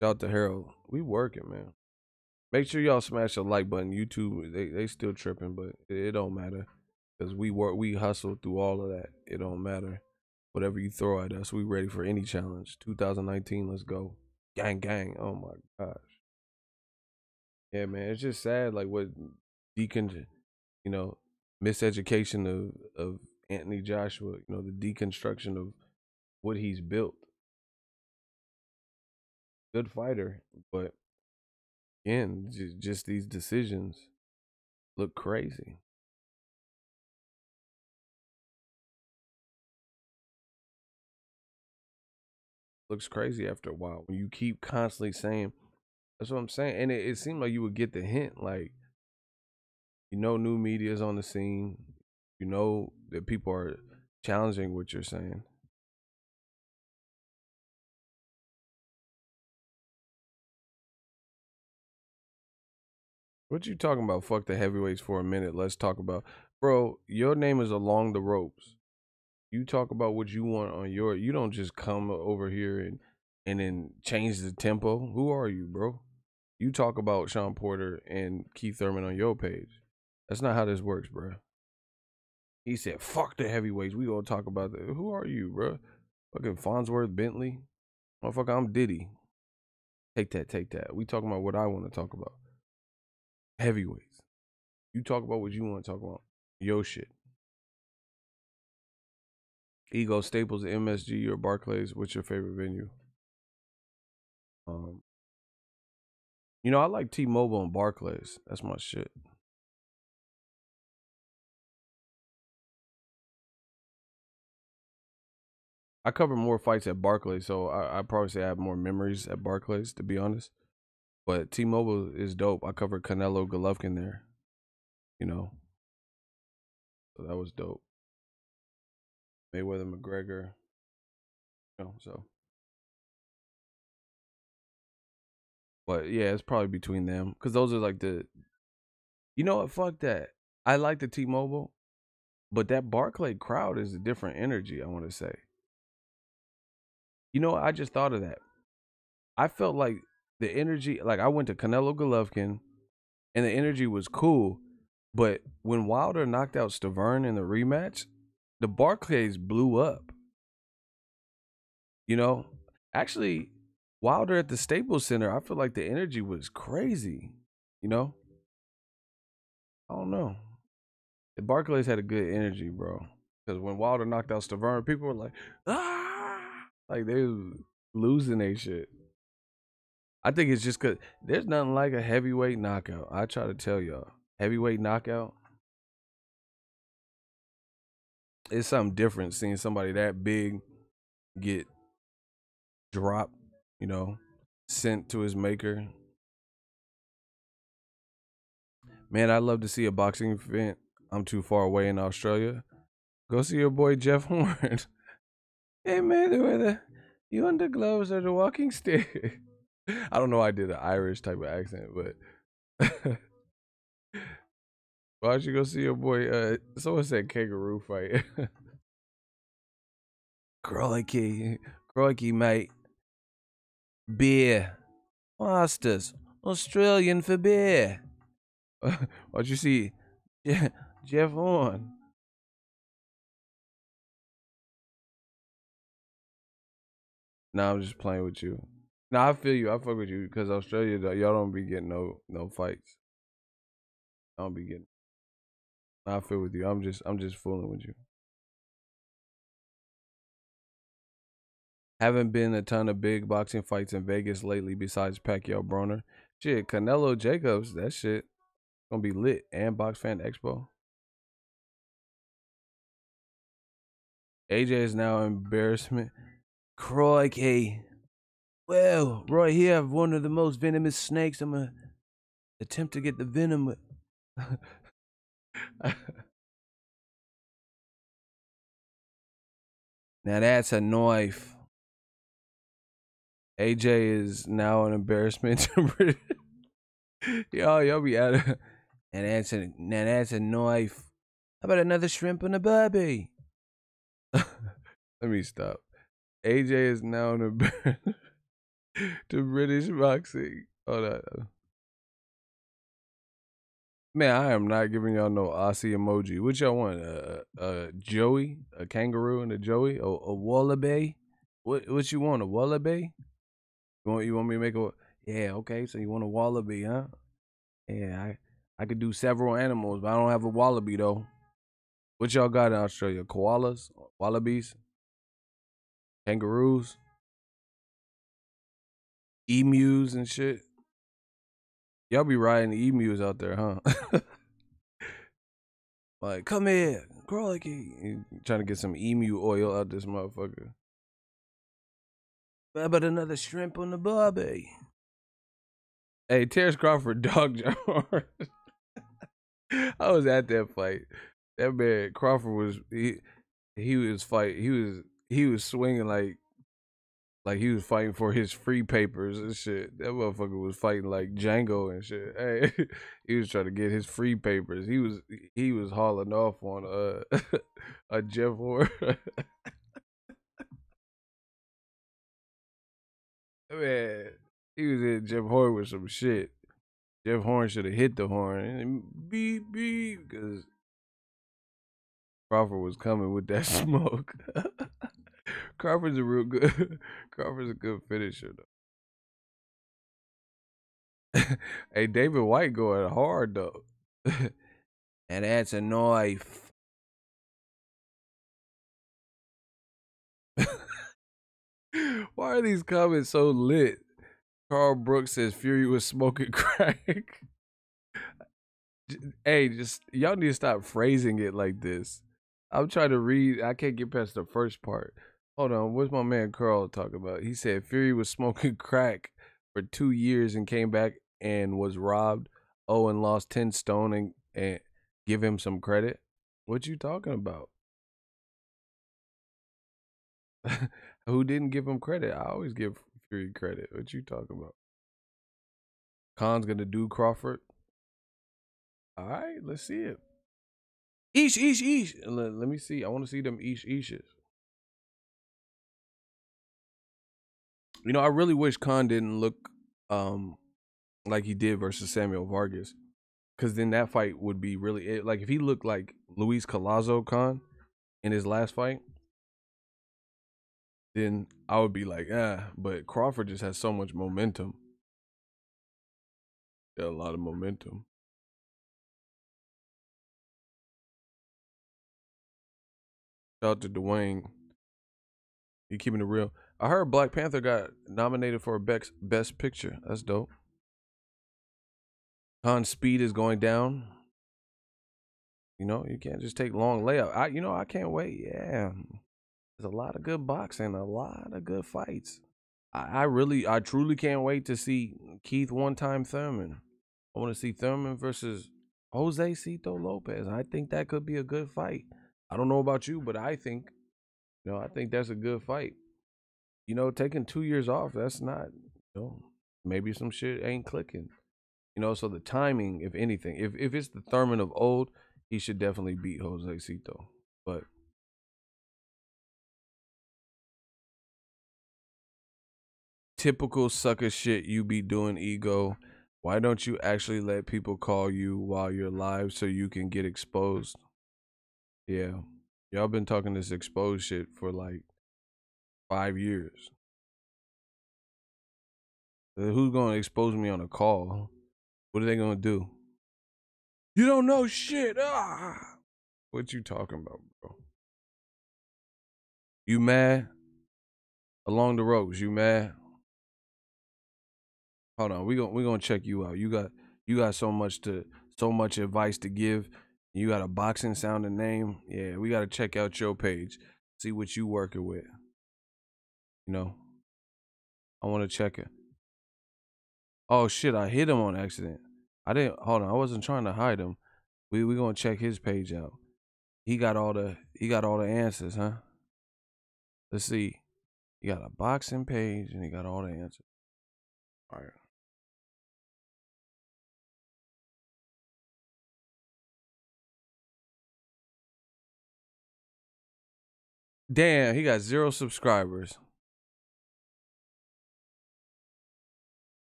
Shout out to Harold. We working, man. Make sure y'all smash the like button. YouTube, they still tripping, but it don't matter. Because we hustle through all of that. It don't matter. Whatever you throw at us, we ready for any challenge. 2019, let's go. Gang, gang. Oh my gosh. Yeah, man. It's just sad, like what miseducation of Anthony Joshua, you know, the deconstruction of what he's built. Good fighter, but again, just these decisions look crazy. Looks crazy after a while when you keep constantly saying. That's what I'm saying, and it seemed like you would get the hint, like, you know, new media is on the scene. You know that people are challenging what you're saying. What you talking about? Fuck the heavyweights for a minute. Let's talk about, bro. Your name is Along the Ropes. You talk about what you want on your. You don't just come over here and then change the tempo. Who are you, bro? You talk about Sean Porter and Keith Thurman on your page. That's not how this works, bro. He said, "Fuck the heavyweights. We gonna talk about that." Who are you, bro? Fucking Farnsworth Bentley, motherfucker. I'm Diddy. Take that. We talking about what I want to talk about. Heavyweights. You talk about what you want to talk about. Yo shit. Ego, Staples, MSG, or Barclays. What's your favorite venue? You know, I like T-Mobile and Barclays. That's my shit. I cover more fights at Barclays, so I probably say I have more memories at Barclays, to be honest. But T-Mobile is dope. I covered Canelo Golovkin there, you know. So that was dope. Mayweather McGregor, you know, so. But yeah, it's probably between them. Because those are like the, you know what, fuck that. I like the T-Mobile, but that Barclay crowd is a different energy, I want to say. You know, I just thought of that. I felt like the energy, like I went to Canelo Golovkin, and the energy was cool. But when Wilder knocked out Stavern in the rematch, the Barclays blew up. You know, actually, Wilder at the Staples Center, I feel like the energy was crazy. You know, I don't know. The Barclays had a good energy, bro. Because when Wilder knocked out Stavern, people were like, ah, like they was losing their shit. I think it's just because there's nothing like a heavyweight knockout. I try to tell y'all, heavyweight knockout, it's something different seeing somebody that big get dropped, you know, sent to his maker. Man, I'd love to see a boxing event. I'm too far away in Australia. Go see your boy Jeff Horn. Hey man, you undergloves or the walking stick? I don't know why I did an Irish type of accent, but why don't you go see your boy? Someone said kangaroo fight. Crikey, mate. Beer. Masters. Australian for beer. Why'd you see Jeff Horn? Nah, I'm just playing with you. Nah, I feel you. I fuck with you because Australia, y'all don't be getting no fights. I don't be getting. I feel with you. I'm just fooling with you. Haven't been a ton of big boxing fights in Vegas lately besides Pacquiao Broner. Shit, Canelo Jacobs, that shit gonna be lit. And Box Fan Expo. AJ is now embarrassment. Crikey. Well, right here I have one of the most venomous snakes. I'm gonna attempt to get the venom. Now that's a knife. AJ is now an embarrassment to y'all be out of. And that's a knife. How about another shrimp on a barbie? Let me stop. AJ is now an embarrassment to British boxing. Hold on. Man, I am not giving y'all no Aussie emoji. What y'all want? A Joey? A kangaroo and a Joey? A wallaby? What you want? A wallaby? You want me to make a? Yeah, okay. So you want a wallaby, huh? Yeah, I could do several animals, but I don't have a wallaby though. What y'all got in Australia? Koalas, wallabies, kangaroos, emus and shit. Y'all be riding emus out there, huh? Like, come here, crikey. Trying to get some emu oil out this motherfucker. How about another shrimp on the barbie? Hey, Terrence Crawford, dog John. I was at that fight. That man Crawford was he was fighting. He was swinging like he was fighting for his free papers and shit. That motherfucker was fighting like Django and shit. Hey, he was trying to get his free papers. He was hauling off on a Jeff Horn. Man, he was in Jeff Horn with some shit. Jeff Horn should have hit the horn and beep beep because Crawford was coming with that smoke. Crawford's a real good. Crawford's a good finisher though. Hey, David White going hard though. And that's a knife. Why are these comments so lit? Carl Brooks says Fury was smoking crack. Hey, just y'all need to stop phrasing it like this. I'm trying to read. I can't get past the first part. Hold on. What's my man Carl talking about? He said Fury was smoking crack for 2 years and came back and was robbed. Oh, and lost 10 stone and give him some credit. What you talking about? Who didn't give him credit? I always give Fury credit. What you talking about? Khan's gonna do Crawford. All right, let's see it. Eesh. Let me see. I want to see them eeshes. You know, I really wish Khan didn't look like he did versus Samuel Vargas, because then that fight would be really like if he looked like Luis Collazo Khan in his last fight, then I would be like, but Crawford just has so much momentum. Got a lot of momentum. Shout out to Dwayne. He keeping it real. I heard Black Panther got nominated for a best picture. That's dope. Khan's speed is going down. You know, you can't just take long layup. I can't wait. Yeah. There's a lot of good boxing, a lot of good fights. I truly can't wait to see Keith one-time Thurman. I want to see Thurman versus Jose Cito Lopez. I think that could be a good fight. I don't know about you, but I think that's a good fight. You know, taking 2 years off, that's not, maybe some shit ain't clicking. You know, so the timing, if anything, if it's the Thurman of old, he should definitely beat Jose Cito. But typical sucker shit you be doing, Ego. Why don't you actually let people call you while you're live so you can get exposed? Yeah. Y'all been talking this exposed shit for like 5 years. Who's gonna expose me on a call? What are they gonna do? You don't know shit. What you talking about, bro? You mad? Along the ropes, you mad? Hold on, we gonna check you out. You got so much advice to give. You got a boxing sounding name. Yeah, we gotta check out your page. See what you working with. You know, I want to check it. Oh shit, I hit him on accident. I didn't. Hold on, I wasn't trying to hide him. We gonna check his page out. He got all the answers, huh? Let's see. He got a boxing page and he got all the answers. All right. Damn, he got 0 subscribers.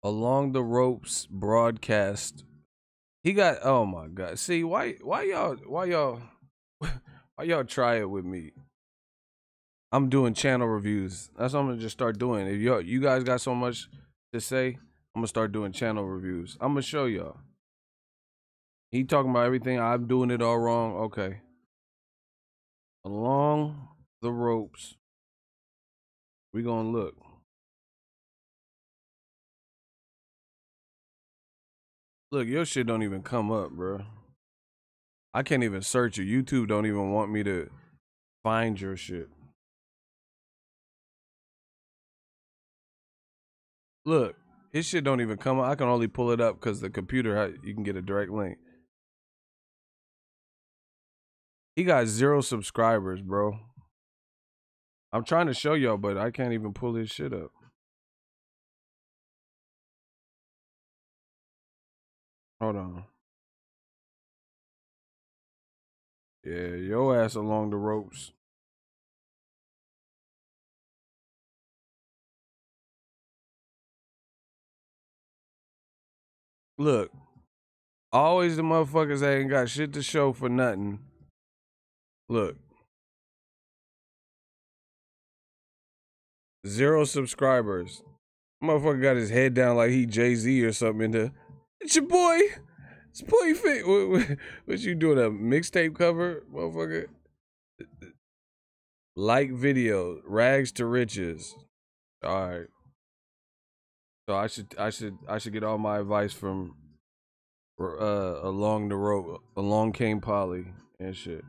Along the Ropes broadcast. He got, oh my god. See, why y'all try it with me? I'm doing channel reviews. That's what I'm gonna just start doing. If you guys got so much to say, I'm gonna start doing channel reviews. I'm gonna show y'all. He talking about everything. I'm doing it all wrong. Okay. Along the Ropes. We gonna look. Look, your shit don't even come up, bro. I can't even search it. YouTube don't even want me to find your shit. Look, his shit don't even come up. I can only pull it up because the computer, you can get a direct link. He got 0 subscribers, bro. I'm trying to show y'all, but I can't even pull his shit up. Hold on. Yeah, your ass along the ropes. Look, always the motherfuckers that ain't got shit to show for nothing. Look. 0 subscribers. Motherfucker got his head down like he Jay-Z or something in there. It's your boy. It's boy fit. What you doing, a mixtape cover, motherfucker? Like video, rags to riches. All right. So I should get all my advice from along the road. Along came Polly and shit.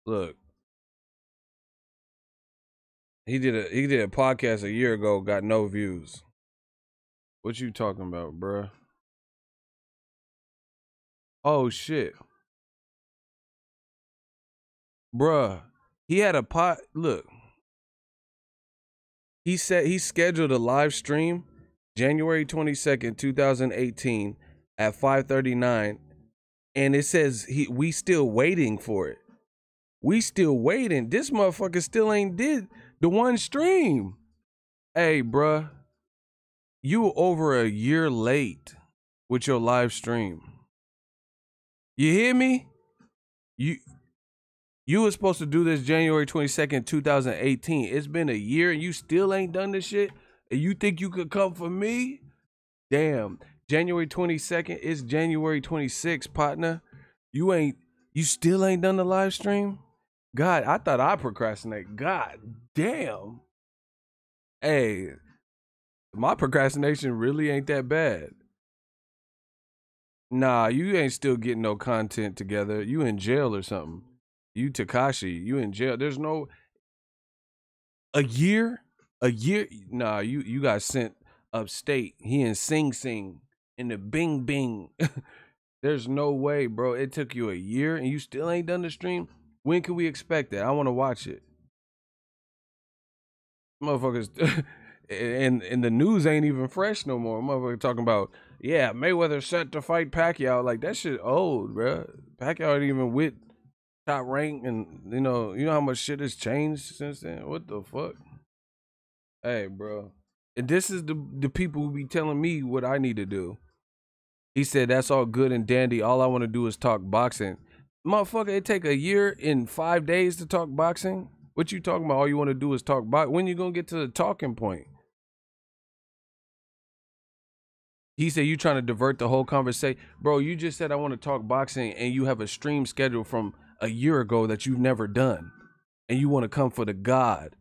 Look. He did a podcast a year ago, got no views. What you talking about, bruh? Oh shit. Bruh. He had a look. He said he scheduled a live stream January 22nd, 2018 at 5:39, and it says we still waiting for it. We still waiting. This motherfucker still ain't did the one stream. Hey, bruh, you over a year late with your live stream. You hear me? You were supposed to do this January 22nd, 2018. It's been a year and you still ain't done this shit? And you think you could come for me? Damn. January 22nd is January 26th, partner. You still ain't done the live stream? God, I thought I procrastinate. God damn. Hey, my procrastination really ain't that bad. Nah, you ain't still getting no content together. You in jail or something. You Takashi, you in jail. There's no a year. Nah, you got sent upstate. He in Sing Sing in the Bing Bing. There's no way, bro. It took you a year and you still ain't done the stream. When can we expect that? I want to watch it. Motherfuckers, and the news ain't even fresh no more. Motherfucker talking about, yeah, Mayweather set to fight Pacquiao. Like, that shit old, bro. Pacquiao ain't even with top rank, and you know how much shit has changed since then. What the fuck? Hey, bro. And this is the people who be telling me what I need to do. He said, that's all good and dandy. All I want to do is talk boxing. Motherfucker, it take a year and 5 days to talk boxing? What you talking about? All you want to do is talk boxing? When you gonna get to the talking point? He said, you trying to divert the whole conversation. Bro, you just said I want to talk boxing and you have a stream scheduled from a year ago that you've never done. And you want to come for the God.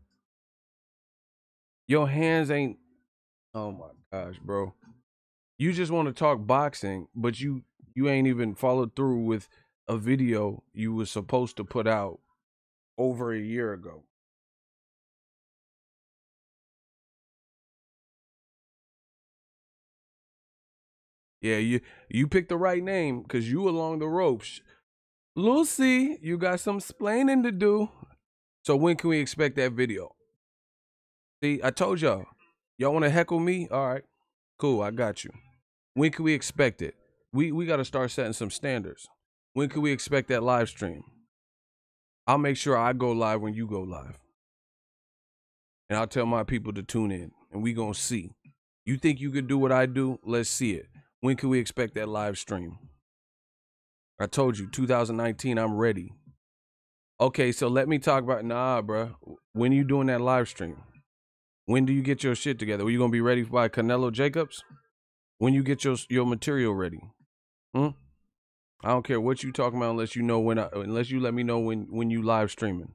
Your hands ain't... Oh my gosh, bro. You just want to talk boxing, but you ain't even followed through with a video you was supposed to put out over a year ago. Yeah, you picked the right name because you along the ropes. Lucy, you got some splaining to do. So when can we expect that video? See, I told y'all. Y'all want to heckle me? All right, cool, I got you. When can we expect it? We got to start setting some standards. When can we expect that live stream? I'll make sure I go live when you go live. And I'll tell my people to tune in. And we gonna see. You think you could do what I do? Let's see it. When can we expect that live stream? I told you, 2019, I'm ready. Okay, so let me talk about... Nah, bro. When are you doing that live stream? When do you get your shit together? Are you gonna be ready by Canelo Jacobs? When you get your material ready? I don't care what you talking about unless you know unless you let me know when you live streaming.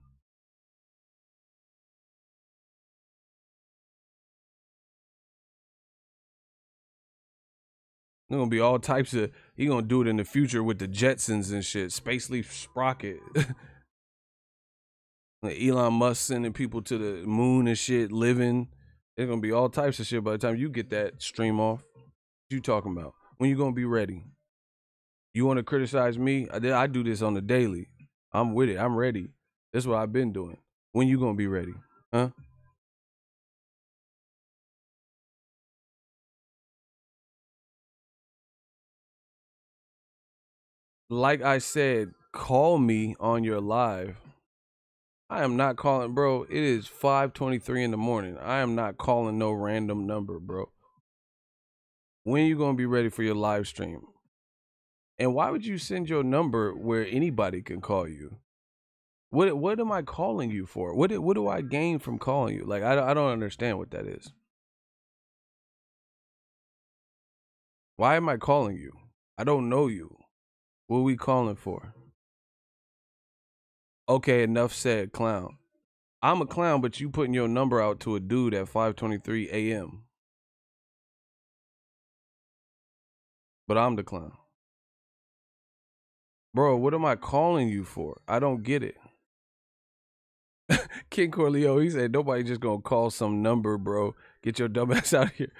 There's gonna be all types of... He gonna do it in the future with the Jetsons and shit. Space Leaf Sprocket. Like Elon Musk sending people to the moon and shit, living. There's gonna be all types of shit by the time you get that stream off. What you talking about? When you gonna be ready? You want to criticize me? I do this on the daily. I'm with it. I'm ready. That's what I've been doing. When you gonna be ready? Huh? Like I said, call me on your live. I am not calling, bro. It is 5:23 in the morning. I am not calling no random number, bro. When you gonna be ready for your live stream? And why would you send your number where anybody can call you? What am I calling you for? What do I gain from calling you? Like I don't understand what that is. Why am I calling you? I don't know you. What are we calling for? Okay, enough said, clown. I'm a clown, but you putting your number out to a dude at 5:23 a.m. But I'm the clown. Bro, what am I calling you for? I don't get it. King Corleo, he said, nobody just gonna call some number, bro. Get your dumb ass out of here.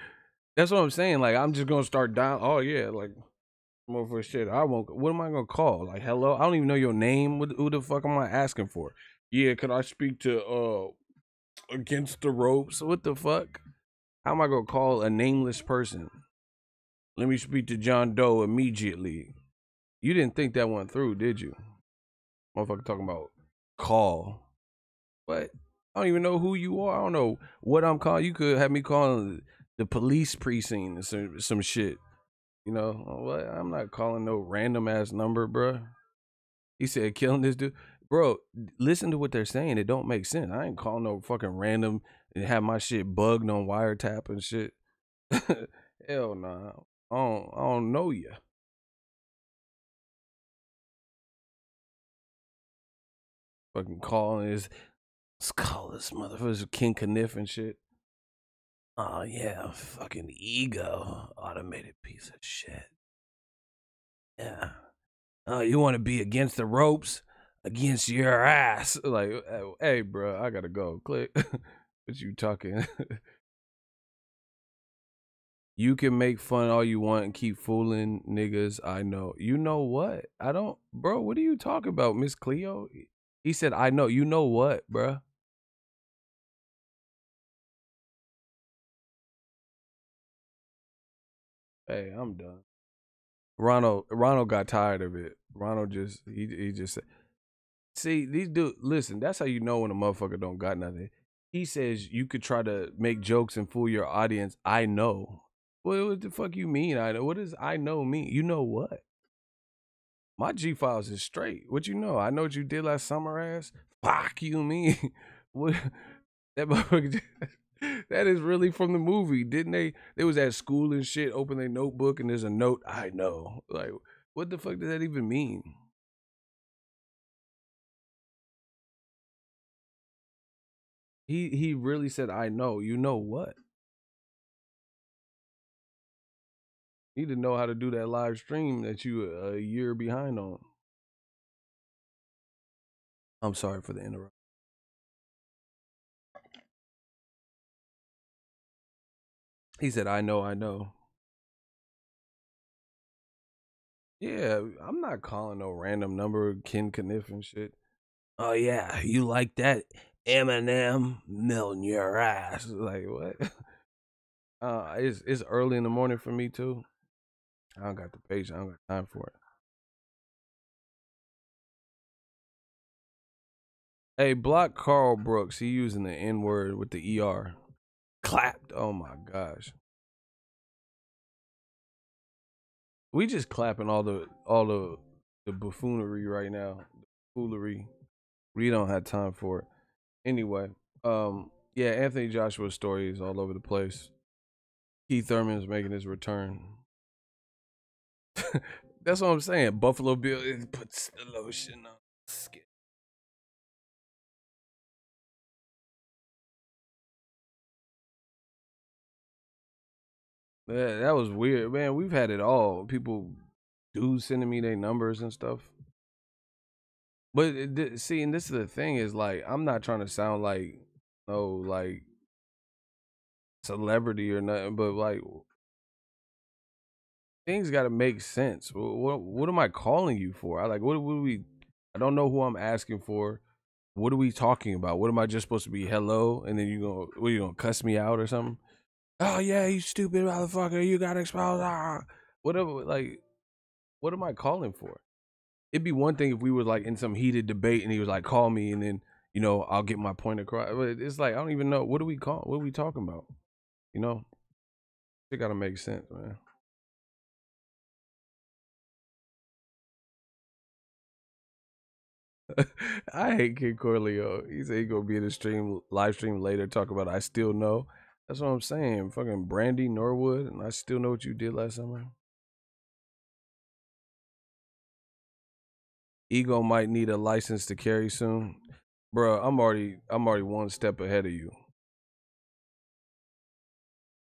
That's what I'm saying. Like, I'm just gonna start down. Oh, yeah, like, motherfucker shit. I won't. What am I gonna call? Like, hello? I don't even know your name. Who the fuck am I asking for? Yeah, could I speak to, against the ropes? What the fuck? How am I gonna call a nameless person? Let me speak to John Doe immediately. You didn't think that went through, did you? Motherfucker talking about call. But I don't even know who you are. I don't know what I'm calling. You could have me calling the police precinct or some shit. You know, what? I'm not calling no random ass number, bro. He said killing this dude. Bro, listen to what they're saying. It don't make sense. I ain't calling no fucking random and have my shit bugged on wiretap and shit. Hell nah. I don't know you. Fucking calling this. Let's call this motherfucker King Kniff and shit. Oh yeah, fucking ego, automated piece of shit. Yeah. Oh, you want to be against the ropes? Against your ass. Like, hey, bro, I gotta go. Click. What you talking? You can make fun all you want and keep fooling niggas. I know. You know what? I don't, bro. What are you talking about, Miss Cleo? He said, I know. You know what, bro? Hey, I'm done. Ronald got tired of it. Ronald just he just said, see, these dudes, listen, that's how you know when a motherfucker don't got nothing. He says you could try to make jokes and fool your audience. I know. Well, what the fuck you mean? I know. What does I know mean? You know what? My G files is straight. What you know? I know what you did last summer, ass. Fuck you, mean? What? That motherfucker. That is really from the movie, didn't they? They was at school and shit. Open their notebook and there's a note. I know. Like, what the fuck does that even mean? He really said, I know. You know what? You need to know how to do that live stream that you a year behind on. I'm sorry for the interrupt. He said, I know, I know. Yeah, I'm not calling no random number Ken Kniff and shit. Oh yeah, you like that? Eminem melting your ass. Like what? It's early in the morning for me too. I don't got the patience. I don't got time for it. Hey, block Carl Brooks. He using the N word with the ER. Clapped. Oh my gosh. We just clapping all the buffoonery right now. The foolery. We don't have time for it. Anyway, yeah, Anthony Joshua's story is all over the place. Keith Thurman's making his return. That's what I'm saying. Buffalo Bill puts the lotion on skin. Yeah, that was weird, man. We've had it all. People dudes sending me their numbers and stuff. But see, and this is the thing is like I'm not trying to sound like like celebrity or nothing, but like things got to make sense. What am I calling you for? I like what we? I don't know who I'm asking for. What are we talking about? What am I just supposed to be hello? And then you gonna cuss me out or something? Oh yeah, you stupid motherfucker! You got exposed. Ah. Whatever. Like, what am I calling for? It'd be one thing if we were like in some heated debate and he was like, call me, and then I'll get my point across. But it's like I don't even know what do we call? What are we talking about? It gotta make sense, man. I hate Kid Corleo. He said he gonna be in the live stream later, talk about I still know. That's what I'm saying. Fucking Brandy Norwood, and I still know what you did last summer. Ego might need a license to carry soon. Bro, I'm already one step ahead of you.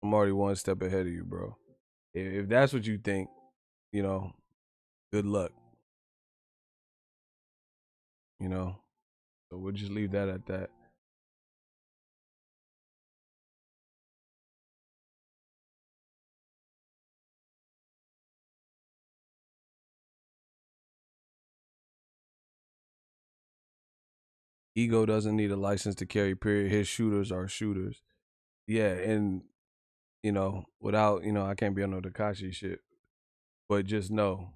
I'm already one step ahead of you, bro. If that's what you think, you know, good luck. You know. So we'll just leave that at that. Ego doesn't need a license to carry, period. His shooters are shooters. Yeah, and you know, without, you know, I can't be on no Takashi shit. But just know,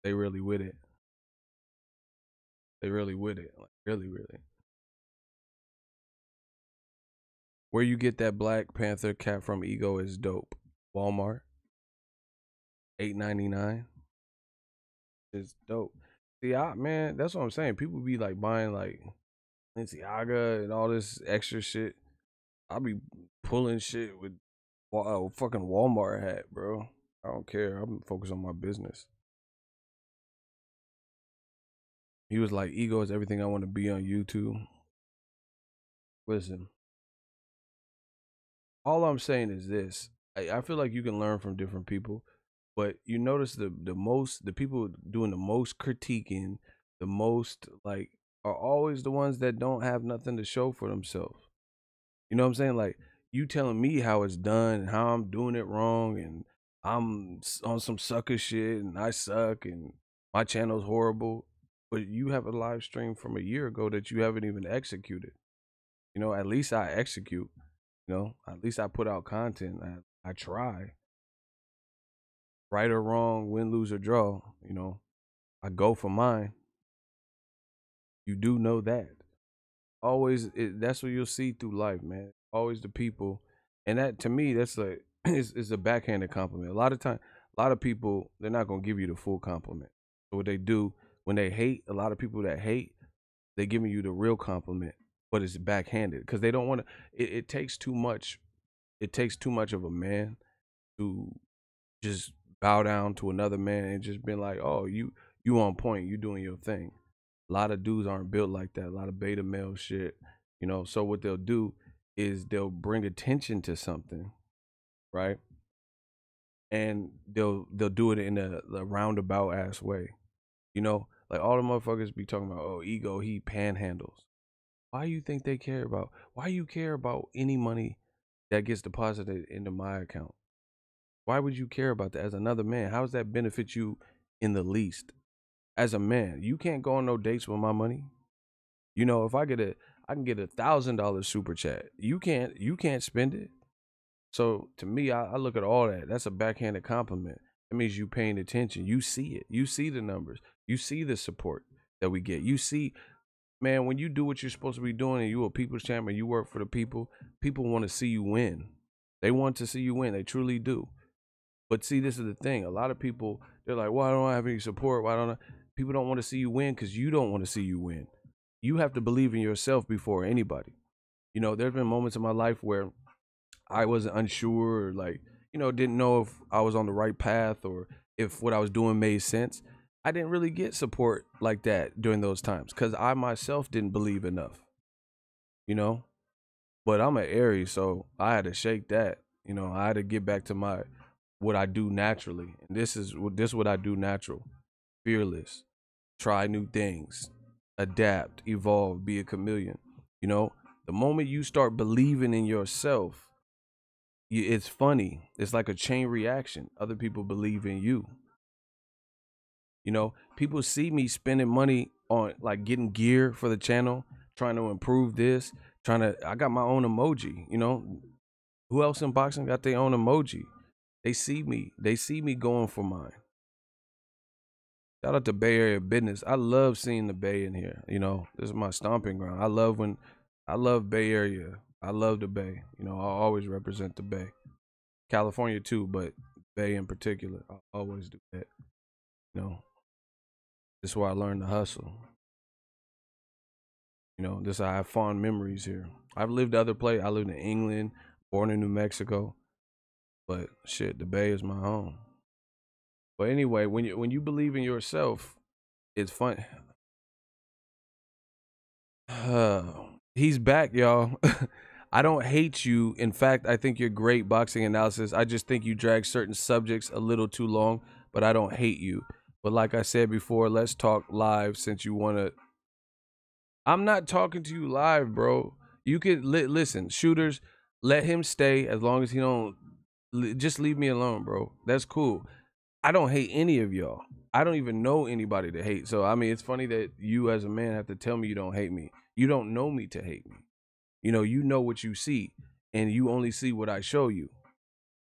they really with it. They really with it. Like really, really. Where you get that Black Panther cap from Ego is dope. Walmart. $8.99. It's dope. See, man, that's what I'm saying. People be like buying like Balenciaga and all this extra shit. I be pulling shit with fucking Walmart hat, bro. I don't care. I'm focused on my business. He was like, Ego is everything I want to be on YouTube. Listen, all I'm saying is this. I feel like you can learn from different people, but you notice the people doing the most critiquing, the most like are always the ones that don't have nothing to show for themselves. You know what I'm saying? Like you telling me how it's done and how I'm doing it wrong and I'm on some sucker shit and I suck and my channel's horrible, but you have a live stream from a year ago that you haven't even executed. You know, at least I execute. You know, at least I put out content. I try. Right or wrong, win, lose, or draw. You know, I go for mine. You do know that. Always, that's what you'll see through life, man. Always the people, and that to me, that's like it's a backhanded compliment. A lot of time, a lot of people they're not gonna give you the full compliment. So what they do when they hate, a lot of people that hate, they giving you the real compliment, but it's backhanded because they don't want to. It takes too much. It takes too much of a man to just bow down to another man and just been like, oh, you on point, you doing your thing. A lot of dudes aren't built like that. A lot of beta male shit, you know. So what they'll do is they'll bring attention to something, right? And they'll do it in a roundabout ass way, you know. Like all the motherfuckers be talking about, oh, Ego, he panhandles. Why you think they care about? Why you care about any money that gets deposited into my account? Why would you care about that as another man? How does that benefit you in the least? As a man, you can't go on no dates with my money. You know, if I can get $1,000 super chat. You can't spend it. So to me, I look at all that. That's a backhanded compliment. That means you paying attention. You see it. You see the numbers. You see the support that we get. You see, man, when you do what you're supposed to be doing and you a people's champion, you work for the people, people want to see you win. They want to see you win. They truly do. But see, this is the thing. A lot of people, they're like, why don't I have any support? Why don't I? People don't want to see you win because you don't want to see you win. You have to believe in yourself before anybody. You know, there's been moments in my life where I was unsure, or like, you know, didn't know if I was on the right path or if what I was doing made sense. I didn't really get support like that during those times because I myself didn't believe enough, you know. But I'm an Aries, so I had to shake that. You know, I had to get back to my what I do naturally. And this is what I do natural. Fearless. Try new things. Adapt, evolve, be a chameleon. You know, the moment you start believing in yourself, it's funny. It's like a chain reaction. Other people believe in you. You know, people see me spending money on like getting gear for the channel, trying to improve this, I got my own emoji, you know. Who else in boxing got their own emoji? They see me going for mine. Shout out to Bay Area business. I love seeing the Bay in here. You know, this is my stomping ground. I love Bay Area. I love the Bay. You know, I always represent the Bay. California too, but Bay in particular. I always do that. You know. This is where I learned to hustle. You know, this I have fond memories here. I've lived other places. I lived in England, born in New Mexico, but shit, the Bay is my home. But anyway, when you believe in yourself, it's fun. He's back, y'all. I don't hate you. In fact, I think you're great boxing analysis. I just think you drag certain subjects a little too long, but I don't hate you. But like I said before, let's talk live since you want to. I'm not talking to you live, bro. You can listen, shooters, let him stay as long as he don't just leave me alone, bro. That's cool. I don't hate any of y'all. I don't even know anybody to hate. So I mean, it's funny that you as a man have to tell me you don't hate me. You don't know me to hate me. You know what you see, and you only see what I show you.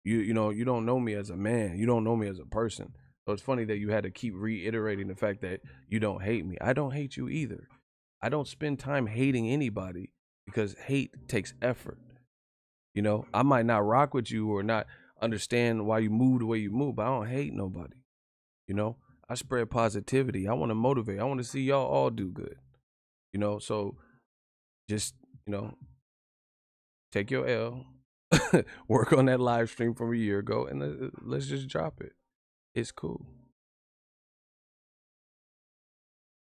You know, you don't know me as a man. You don't know me as a person. So it's funny that you had to keep reiterating the fact that you don't hate me. I don't hate you either. I don't spend time hating anybody because hate takes effort. You know, I might not rock with you or not understand why you move the way you move, but I don't hate nobody. You know, I spread positivity. I want to motivate. I want to see y'all all do good. You know, so just, take your L, work on that live stream from a year ago, and let's just drop it. It's cool.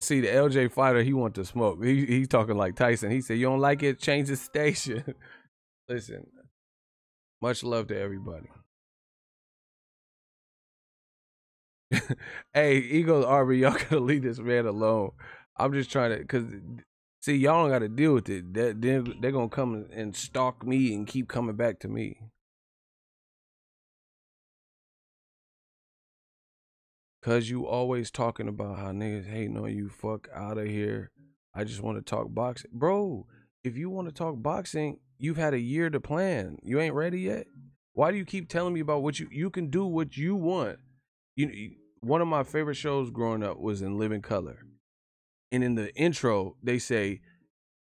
See, the LJ fighter, he want to smoke. He's talking like Tyson. He said, you don't like it? Change the station. Listen, much love to everybody. Hey, Eagles Army, y'all gotta leave this man alone. I'm just trying to, because, see, y'all don't got to deal with it. They're going to come and stalk me and keep coming back to me. Because you always talking about how niggas hating on you. Fuck out of here. I just want to talk boxing. Bro, if you want to talk boxing, you've had a year to plan. You ain't ready yet? Why do you keep telling me about what you can do what you want? One of my favorite shows growing up was In Living Color. And in the intro, they say,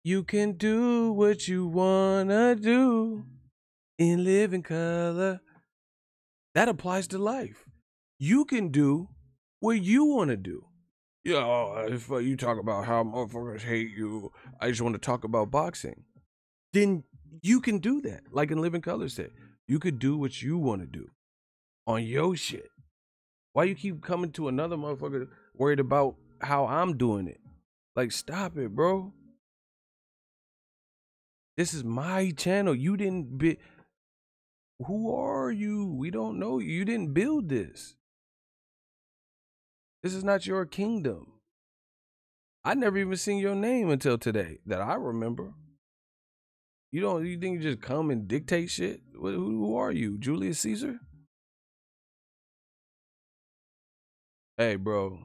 you can do what you wanna do in living color. That applies to life. You can do what you want to do. Yeah, if you talk about how motherfuckers hate you, I just want to talk about boxing. Then you can do that. Like In Living Color said, you could do what you want to do on your shit. Why you keep coming to another motherfucker worried about how I'm doing it? Like, stop it, bro. This is my channel. You didn't be. Who are you? We don't know you. You didn't build this. This is not your kingdom. I never even seen your name until today that I remember. You think you just come and dictate shit? Who are you? Julius Caesar? Hey, bro.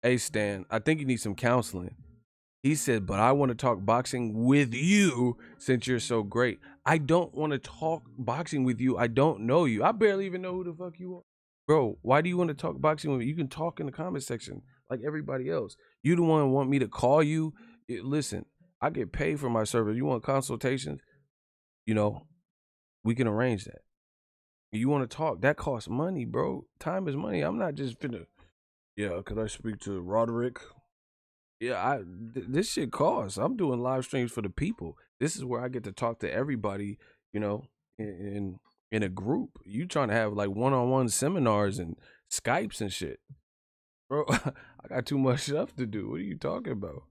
Hey, Stan, I think you need some counseling. He said, but I want to talk boxing with you since you're so great. I don't want to talk boxing with you. I don't know you. I barely even know who the fuck you are. Bro, why do you want to talk boxing with me? You can talk in the comment section like everybody else. You the one who want me to call you? Listen, I get paid for my service. You want consultations? We can arrange that. You want to talk? That costs money, bro. Time is money. I'm not just finna, could I speak to Roderick? Yeah, this shit costs. I'm doing live streams for the people. This is where I get to talk to everybody, in a group. You trying to have like one-on-one seminars and Skypes and shit. Bro, I got too much stuff to do. What are you talking about?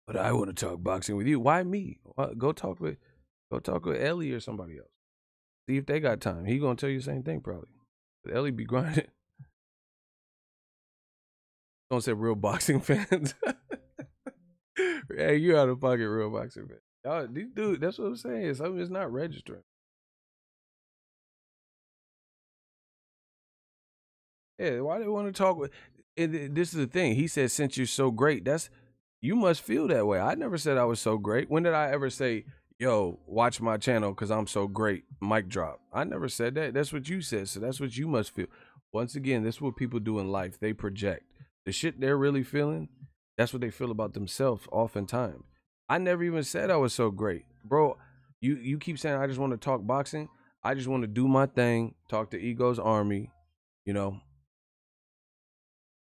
But I want to talk boxing with you. Why me? Go talk with Ellie or somebody else. See if they got time. He gonna tell you the same thing probably. But Ellie be grinding. Don't say real boxing fans. Hey, you out of pocket, real boxing fan. Y'all, these dude, that's what I'm saying. Something is not registering. Yeah, why they want to talk with? This is the thing. He said, since you're so great, you must feel that way. I never said I was so great. When did I ever say, yo, watch my channel because I'm so great? Mic drop. I never said that. That's what you said. So that's what you must feel. Once again, this is what people do in life. They project. The shit they're really feeling, that's what they feel about themselves oftentimes. I never even said I was so great. Bro, you keep saying I just want to talk boxing. I just want to do my thing, talk to Ego's Army,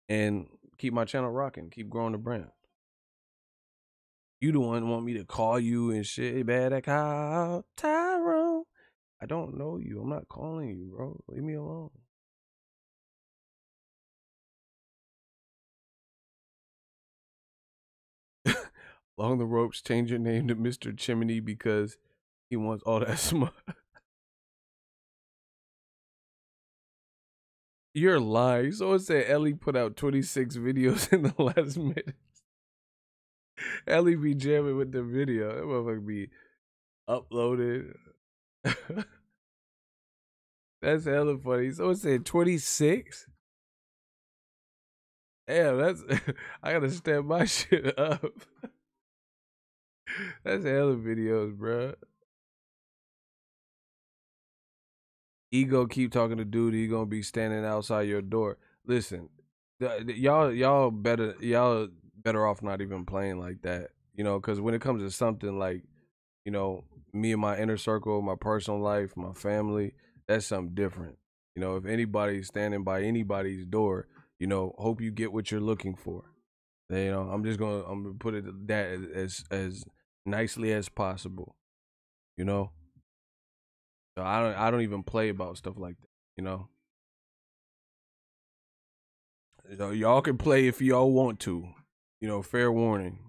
and keep my channel rocking, keep growing the brand. You the one want me to call you and shit. Better call Tyrone. I don't know you. I'm not calling you, bro. Leave me alone. Along the ropes, change your name to Mr. Chimney because he wants all that smoke. You're lying. Someone said Ellie put out 26 videos in the last minute. Ellie be jamming with the video. That motherfucker be uploaded. That's hella funny. Someone said 26? Damn, that's I gotta step my shit up. That's hella videos, bro. Ego keep talking to dude, he gonna be standing outside your door. Listen, y'all better off not even playing like that, you know, because when it comes to something like, you know, me and my inner circle, my personal life, my family, that's something different. You know, if anybody's standing by anybody's door, you know, hope you get what you're looking for. You know, I'm gonna put it that as nicely as possible. You know, so I don't even play about stuff like that. You know, y'all can play if y'all want to. You know, fair warning.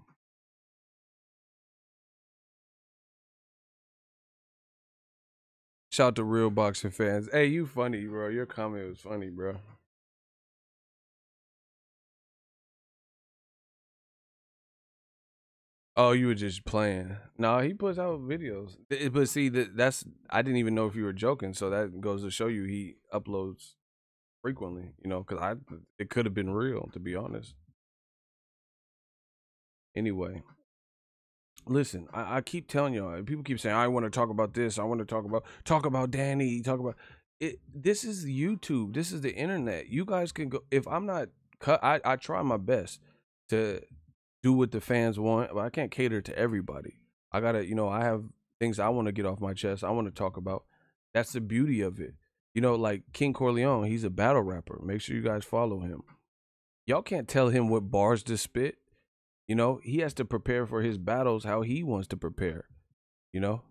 Shout out to real boxing fans. Hey, you funny, bro. Your comment was funny, bro. Oh, you were just playing. No, he puts out videos. But see, that's I didn't even know if you were joking. So that goes to show you he uploads frequently. You know, because it could have been real, to be honest. Anyway, listen, I keep telling y'all. People keep saying I want to talk about this. I want to talk about Danny. Talk about it. This is YouTube. This is the internet. You guys can go. If I'm not cut, I try my best to do what the fans want, but I can't cater to everybody. I gotta, you know, I have things I want to get off my chest. I want to talk about. That's the beauty of it. You know, like King Corleone, he's a battle rapper. Make sure you guys follow him. Y'all can't tell him what bars to spit. You know, he has to prepare for his battles how he wants to prepare. You know,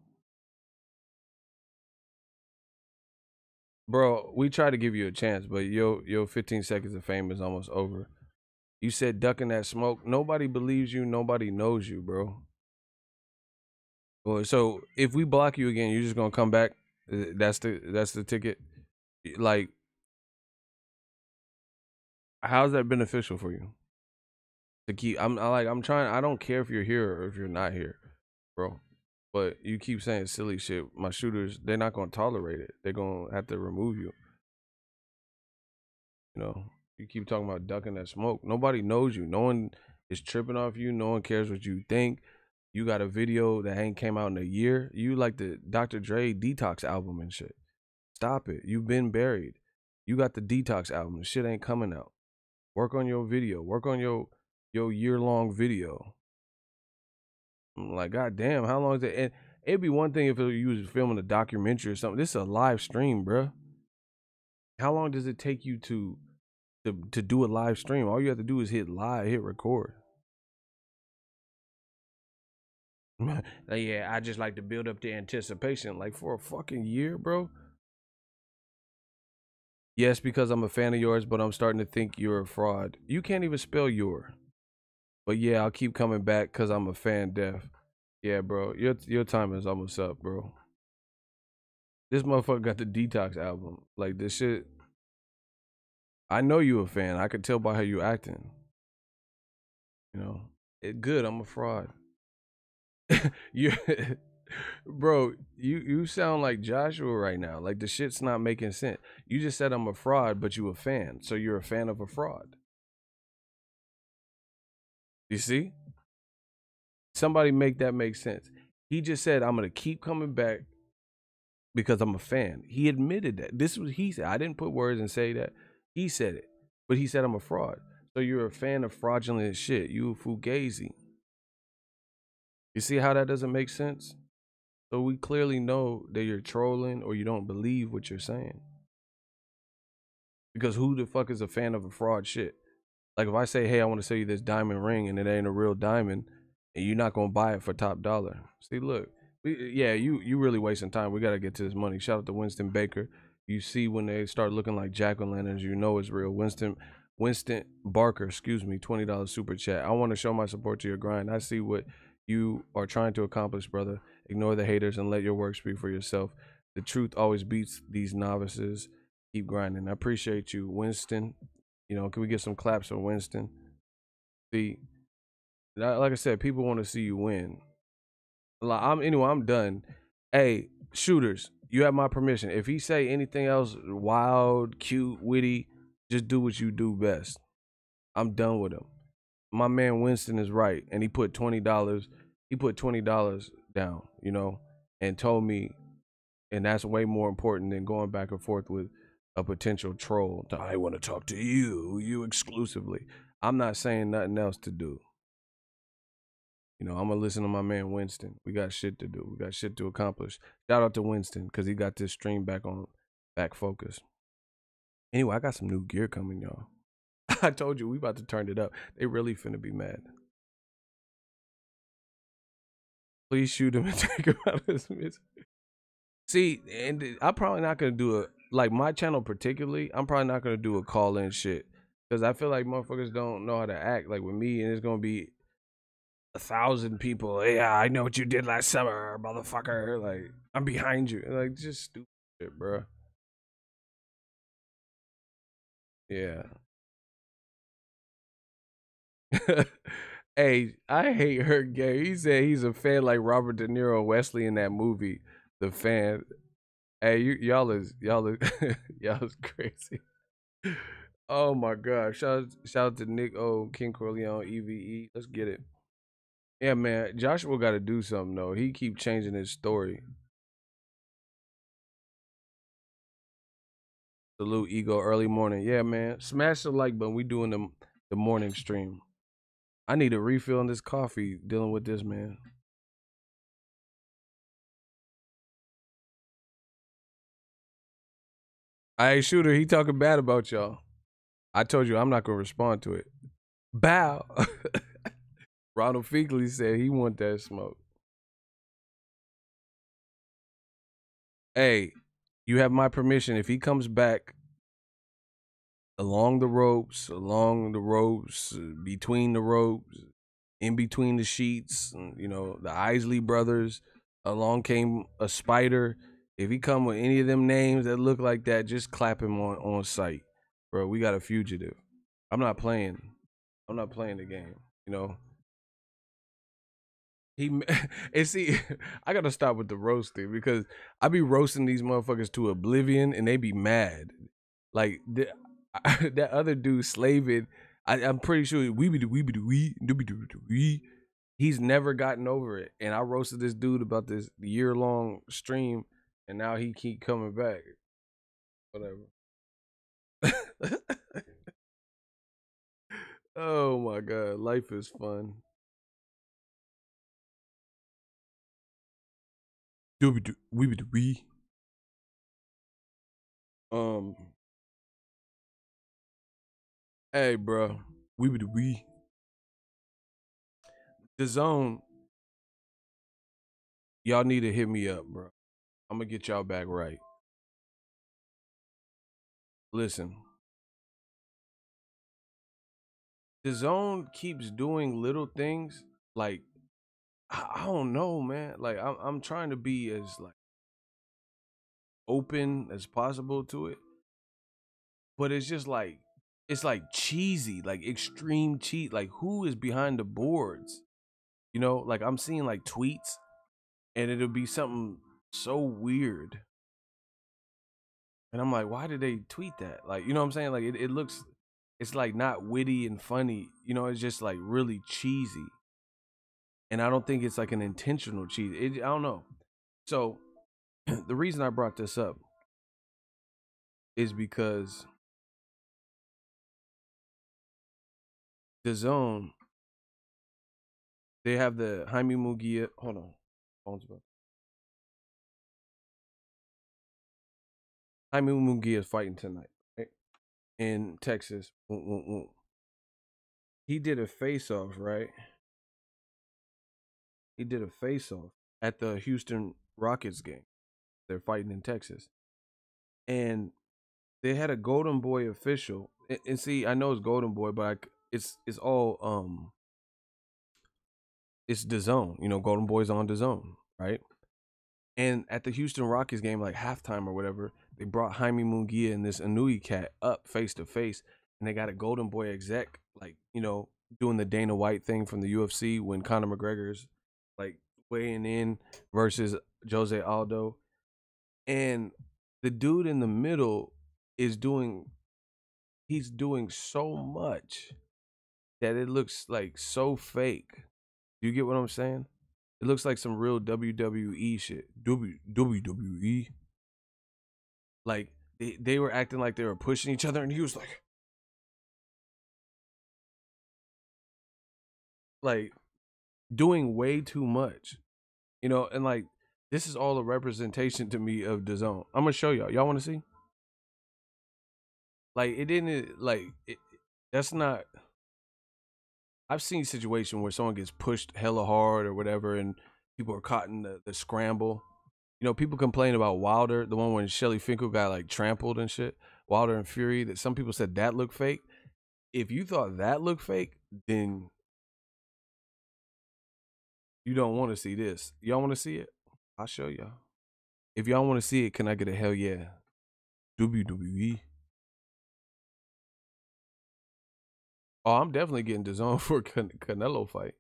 bro, we try to give you a chance, but your 15 seconds of fame is almost over. You said ducking that smoke. Nobody believes you. Nobody knows you, bro. Well, so if we block you again, you're just gonna come back. That's the ticket. Like, how's that beneficial for you? To keep, I'm trying. I don't care if you're here or if you're not here, bro. But you keep saying silly shit. My shooters, they're not gonna tolerate it. They're gonna have to remove you. You know, you keep talking about ducking that smoke. Nobody knows you. No one is tripping off you. No one cares what you think. You got a video that ain't came out in a year. You like the Dr. Dre Detox album and shit. Stop it. You've been buried. You got the Detox album. The shit ain't coming out. Work on your video. Work on your year-long video. I'm like, God damn, how long is it? And it'd be one thing if you was filming a documentary or something. This is a live stream, bruh. How long does it take you to do a live stream? All you have to do is hit record. Like, yeah, I just like to build up the anticipation. Like, for a fucking year, bro. Yes, because I'm a fan of yours, but I'm starting to think you're a fraud. You can't even spell your. But yeah, I'll keep coming back because I'm a fan deaf. Yeah, bro. Your time is almost up, bro. This motherfucker got the Detox album. Like, this shit. I know you a fan. I could tell by how you acting. You know, good. I'm a fraud. you, bro. You sound like Joshua right now. Like the shit's not making sense. You just said I'm a fraud, but you a fan. So you're a fan of a fraud. You see? Somebody make that make sense. He just said I'm gonna keep coming back because I'm a fan. He admitted that. This was he said. I didn't put words and say that. He said it, but he said I'm a fraud. So you're a fan of fraudulent shit. You a fugazi. You see how that doesn't make sense? So we clearly know that you're trolling or you don't believe what you're saying. Because who the fuck is a fan of a fraud shit? Like if I say, hey, I want to sell you this diamond ring and it ain't a real diamond and you're not gonna buy it for top dollar. See, look, you really wasting time. We gotta get to this money. Shout out to Winston Baker. You see when they start looking like jack-o'-lanterns, you know it's real. Winston Barker, excuse me, $20 super chat. I want to show my support to your grind. I see what you are trying to accomplish, brother. Ignore the haters and let your work speak for yourself. The truth always beats these novices. Keep grinding. I appreciate you, Winston. You know, can we get some claps for Winston? See, like I said, people want to see you win. I'm done. Hey, shooters, you have my permission. If he say anything else wild, cute, witty, just do what you do best. I'm done with him. My man Winston is right, and he put $20. He put $20 down, you know, and told me, and that's way more important than going back and forth with a potential troll. I want to talk to you exclusively. I'm not saying nothing else to do. You know, I'm gonna listen to my man Winston. We got shit to do. We got shit to accomplish. Shout out to Winston because he got this stream back focus. Anyway, I got some new gear coming, y'all. I told you we about to turn it up. They really finna be mad. Please shoot him and take him out of his misery. See, and I'm probably not gonna do like my channel particularly. I'm probably not gonna do a call in shit because I feel like motherfuckers don't know how to act like with me, and it's gonna be 1,000 people. Yeah, I know what you did last summer, motherfucker. Like I'm behind you. Like just stupid shit, bro. Yeah. Hey, I hate her gay. He said he's a fan like Robert De Niro, Wesley in that movie, The Fan. Hey, y'all is y'all is crazy. Oh my god! Shout out to Nick O, King Corleone, EVE. Let's get it. Yeah, man. Joshua got to do something though. He keep changing his story. Salute Ego early morning. Yeah, man. Smash the like button. We doing the morning stream. I need a refill on this coffee dealing with this, man. Hey, shooter, he talking bad about y'all. I told you I'm not gonna respond to it. Bow. Ronald Finkley said he want that smoke. Hey, you have my permission. If he comes back along the ropes, between the ropes, in between the sheets, you know, the Isley brothers, along came a spider. If he come with any of them names that look like that, just clap him on sight. Bro, we got a fugitive. I'm not playing the game, you know. And see, I gotta stop with the roasting because I be roasting these motherfuckers to oblivion and they be mad. Like that other dude slaving, I'm pretty sure he's never gotten over it. And I roasted this dude about this year-long stream, and now he keep coming back. Whatever. Oh my god, life is fun. Hey, bro. The zone. Y'all need to hit me up, bro. I'm gonna get y'all back right. Listen. The zone keeps doing little things like I don't know, man. Like I'm trying to be as like open as possible to it, but it's just like it's like cheesy, like extreme cheat. Like who is behind the boards? You know, like I'm seeing like tweets, and it'll be something so weird, and I'm like, why did they tweet that? Like, you know what I'm saying? Like it looks, it's like not witty and funny. You know, it's just like really cheesy, and I don't think it's like an intentional cheese. I don't know. So the reason I brought this up is because the zone, they have the Jaime Mugia. Hold on. Phone's about. Jaime Mugia is fighting tonight, right? In Texas. he did a face off, right? He did a face off at the Houston Rockets game. They're fighting in Texas. And they had a Golden Boy official. And see, I know it's Golden Boy, but it's all it's the zone. You know, Golden Boy's on the zone, right? And at the Houston Rockets game, like halftime or whatever, they brought Jaime Munguia and this Anui cat up face to face, and they got a Golden Boy exec, like, you know, doing the Dana White thing from the UFC when Conor McGregor's like weighing in versus Jose Aldo. And the dude in the middle is he's doing so much that it looks like so fake. Do you get what I'm saying? It looks like some real WWE shit. WWE. Like they were acting like they were pushing each other, and he was like doing way too much, you know. And like this is all a representation to me of the zone. I'm gonna show y'all. Y'all want to see? Like it didn't like it, that's not. I've seen situations where someone gets pushed hella hard or whatever, and people are caught in the scramble. You know, people complain about Wilder, the one when Shelly Finkel got like trampled and shit. Wilder and Fury, that some people said that looked fake. If you thought that looked fake, then you don't want to see this. Y'all want to see it? I'll show y'all. If y'all want to see it, can I get a hell yeah? WWE. Oh, I'm definitely getting DAZN for a Canelo fight.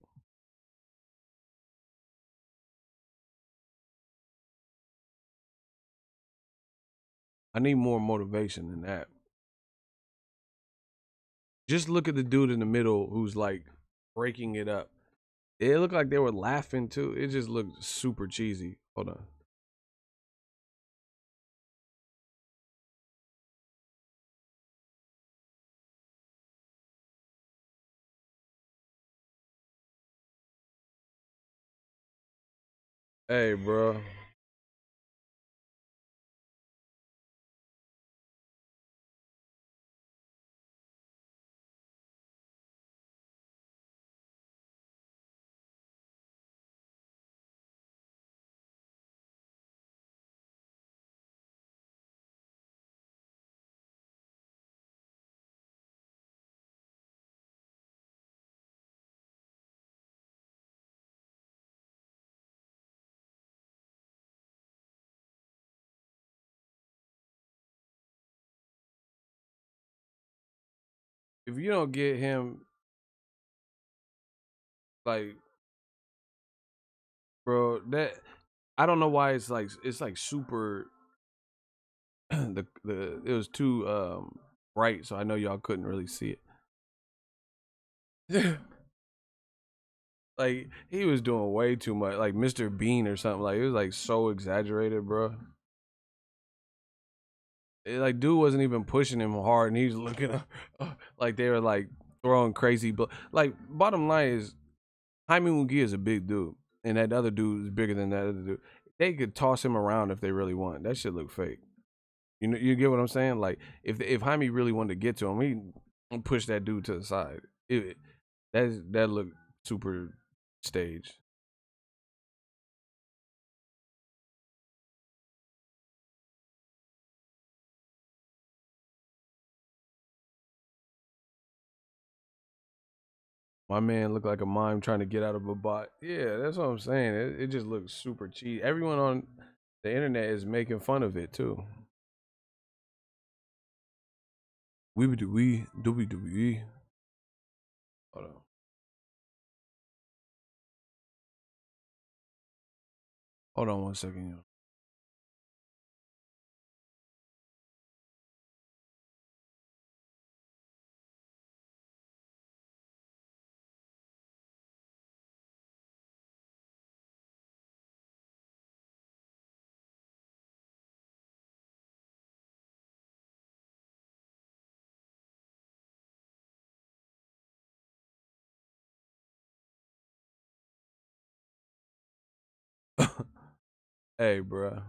I need more motivation than that. Just look at the dude in the middle who's like breaking it up. It looked like they were laughing too. It just looked super cheesy. Hold on. Hey, bro. If you don't get him, like, bro, that I don't know why it's like super. The it was too bright, so I know y'all couldn't really see it. Like he was doing way too much, like Mr. Bean or something. Like it was like so exaggerated, bro. Like dude wasn't even pushing him hard, and he's looking like they were like throwing crazy. But like bottom line is, Jaime Munguia is a big dude, and that other dude is bigger than that other dude. They could toss him around if they really want. That shit look fake. You know, you get what I'm saying? Like if Jaime really wanted to get to him, he push that dude to the side. That looked super staged. My man looked like a mime trying to get out of a bot. Yeah, that's what I'm saying. It just looks super cheap. Everyone on the internet is making fun of it too. WWE. Hold on. Hold on 1 second. Hey, bro.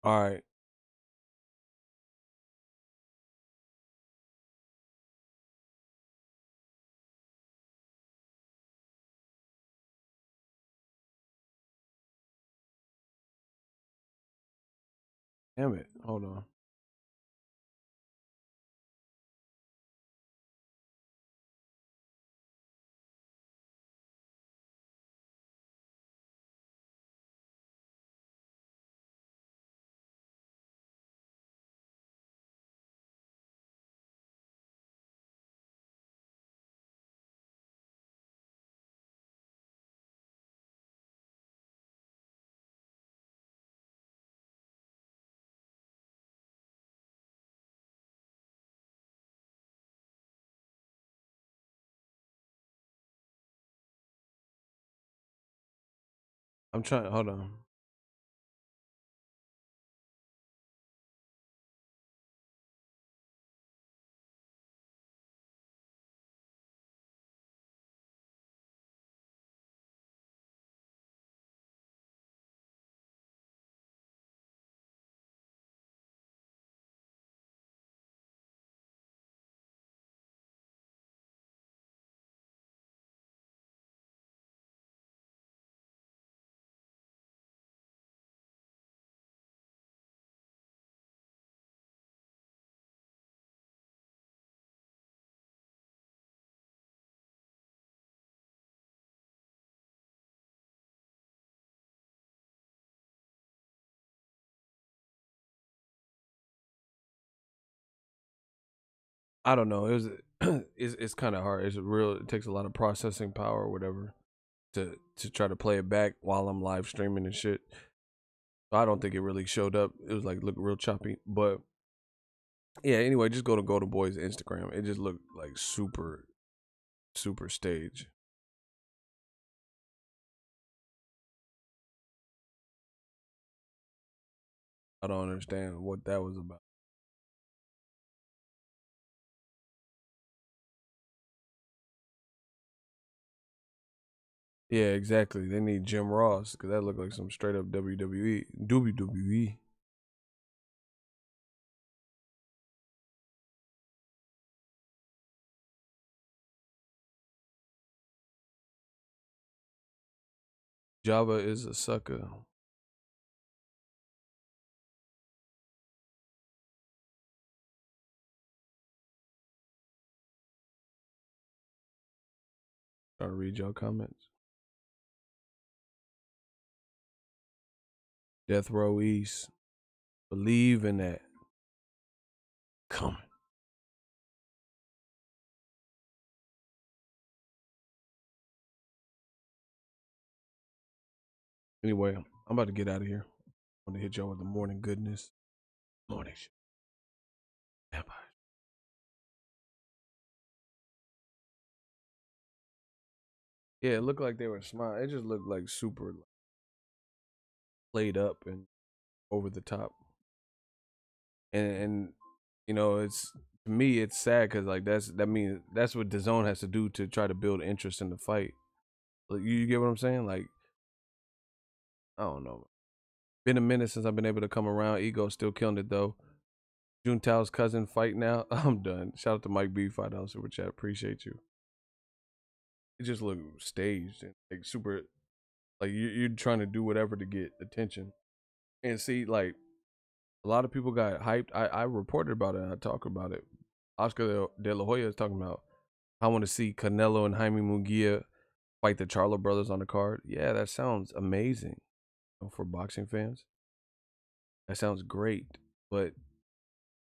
All right. Damn it. Hold on. I'm trying. Hold on. I don't know. It was it's kind of hard. It's real. It takes a lot of processing power or whatever to try to play it back while I'm live streaming and shit. So I don't think it really showed up. It was like look real choppy. But yeah. Anyway, just go to Boy's Instagram. It just looked like super stage. I don't understand what that was about. Yeah, exactly. They need Jim Ross because that looked like some straight up WWE. WWE. Java is a sucker. Trying to read your comments. Death Row East. Believe in that. Coming. Anyway, I'm about to get out of here. I'm gonna hit y'all with the morning goodness. Morning shit. Vampires. Yeah, it looked like they were smiling. It just looked like super played up and over the top. And you know, it's to me it's sad because like that means that's what DAZN has to do to try to build interest in the fight. Like, you get what I'm saying? Like, I don't know. Been a minute since I've been able to come around. Ego still killing it though. Juntao's cousin fight now. I'm done. Shout out to Mike B, $5 super chat. Appreciate you. It just looked staged and like super. Like you're trying to do whatever to get attention. And see, like a lot of people got hyped. I reported about it and I talked about it. Oscar De La Hoya is talking about, I want to see Canelo and Jaime Munguia fight the Charlo brothers on the card. Yeah, that sounds amazing for boxing fans. That sounds great. But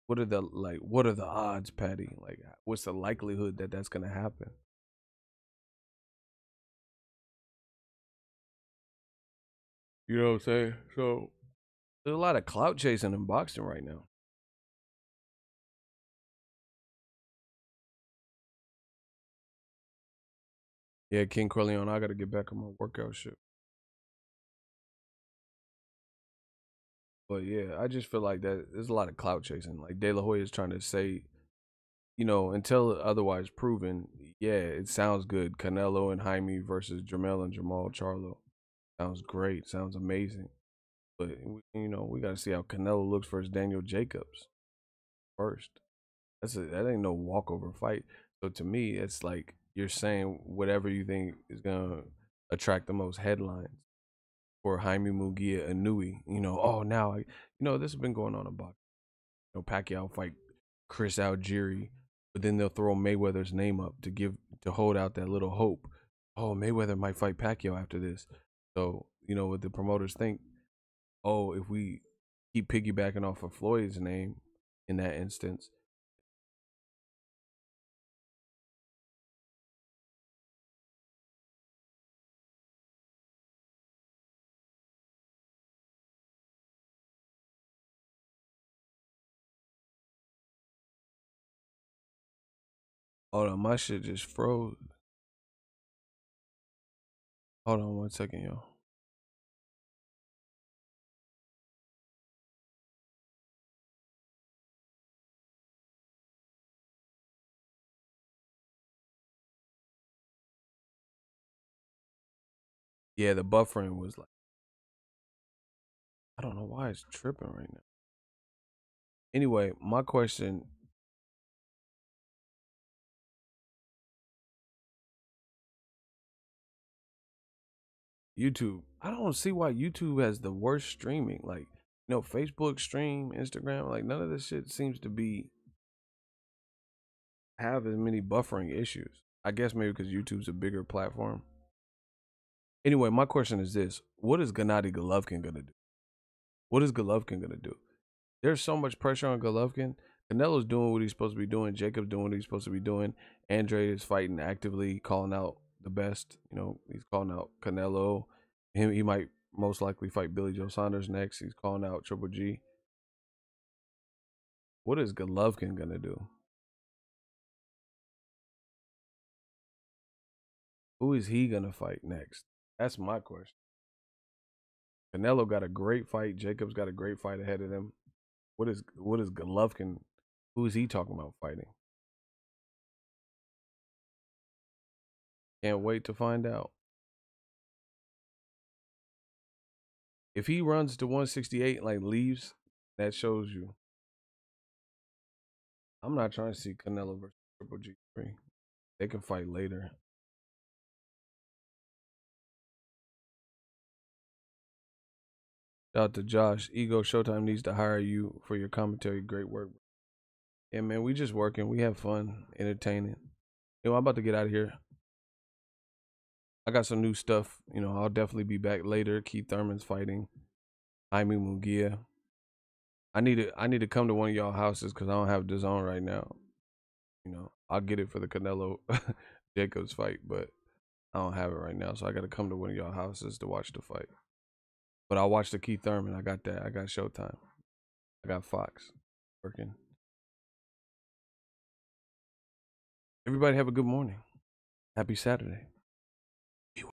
what are the odds, Patty? Like, what's the likelihood that that's gonna happen? You know what I'm saying? So there's a lot of clout chasing in boxing right now. Yeah, King Corleone, I gotta get back on my workout shit. But yeah, I just feel like that there's a lot of clout chasing. Like De La Hoya is trying to say, you know, until otherwise proven, yeah, it sounds good. Canelo and Jaime versus Jamel and Jamal Charlo. Sounds great. Sounds amazing. But you know, we gotta see how Canelo looks versus Daniel Jacobs first. That ain't no walkover fight. So to me, it's like you're saying whatever you think is gonna attract the most headlines for Jaime Munguia Inui. You know, oh now this has been going on about Pacquiao fight Chris Algieri, but then they'll throw Mayweather's name up to hold out that little hope. Oh, Mayweather might fight Pacquiao after this. So, what the promoters think, oh, if we keep piggybacking off of Floyd's name in that instance. Hold on, my shit just froze. Hold on 1 second, yo. Yeah, the buffering was like, I don't know why it's tripping right now. Anyway, my question. YouTube. I don't see why YouTube has the worst streaming. Like, Facebook stream, Instagram, like none of this shit seems to have as many buffering issues. I guess maybe because YouTube's a bigger platform. Anyway, my question is this. What is Gennady Golovkin gonna do? What is Golovkin gonna do? There's so much pressure on Golovkin. Canelo's doing what he's supposed to be doing. Jacob's doing what he's supposed to be doing. Andre is fighting actively, calling out the best. He's calling out Canelo. He might most likely fight Billy Joe Saunders next. He's calling out Triple G. What is Golovkin gonna do? Who is he gonna fight next? That's my question. Canelo got a great fight. Jacob's got a great fight ahead of them. What is Golovkin? Who is he talking about fighting? Can't wait to find out. If he runs to 168 and like leaves, that shows you. I'm not trying to see Canelo versus Triple G3. They can fight later. Shout out to Josh. Ego Showtime needs to hire you for your commentary. Great work. Yeah, man, we just working. We have fun, entertaining. I'm about to get out of here. I got some new stuff. I'll definitely be back later. Keith Thurman's fighting Jaime Munguia. I need to come to one of y'all houses because I don't have DAZN right now. I'll get it for the Canelo Jacobs fight, but I don't have it right now, so I got to come to one of y'all houses to watch the fight. But I'll watch the Keith Thurman. I got that. I got Showtime. I got Fox working. Everybody have a good morning. Happy Saturday.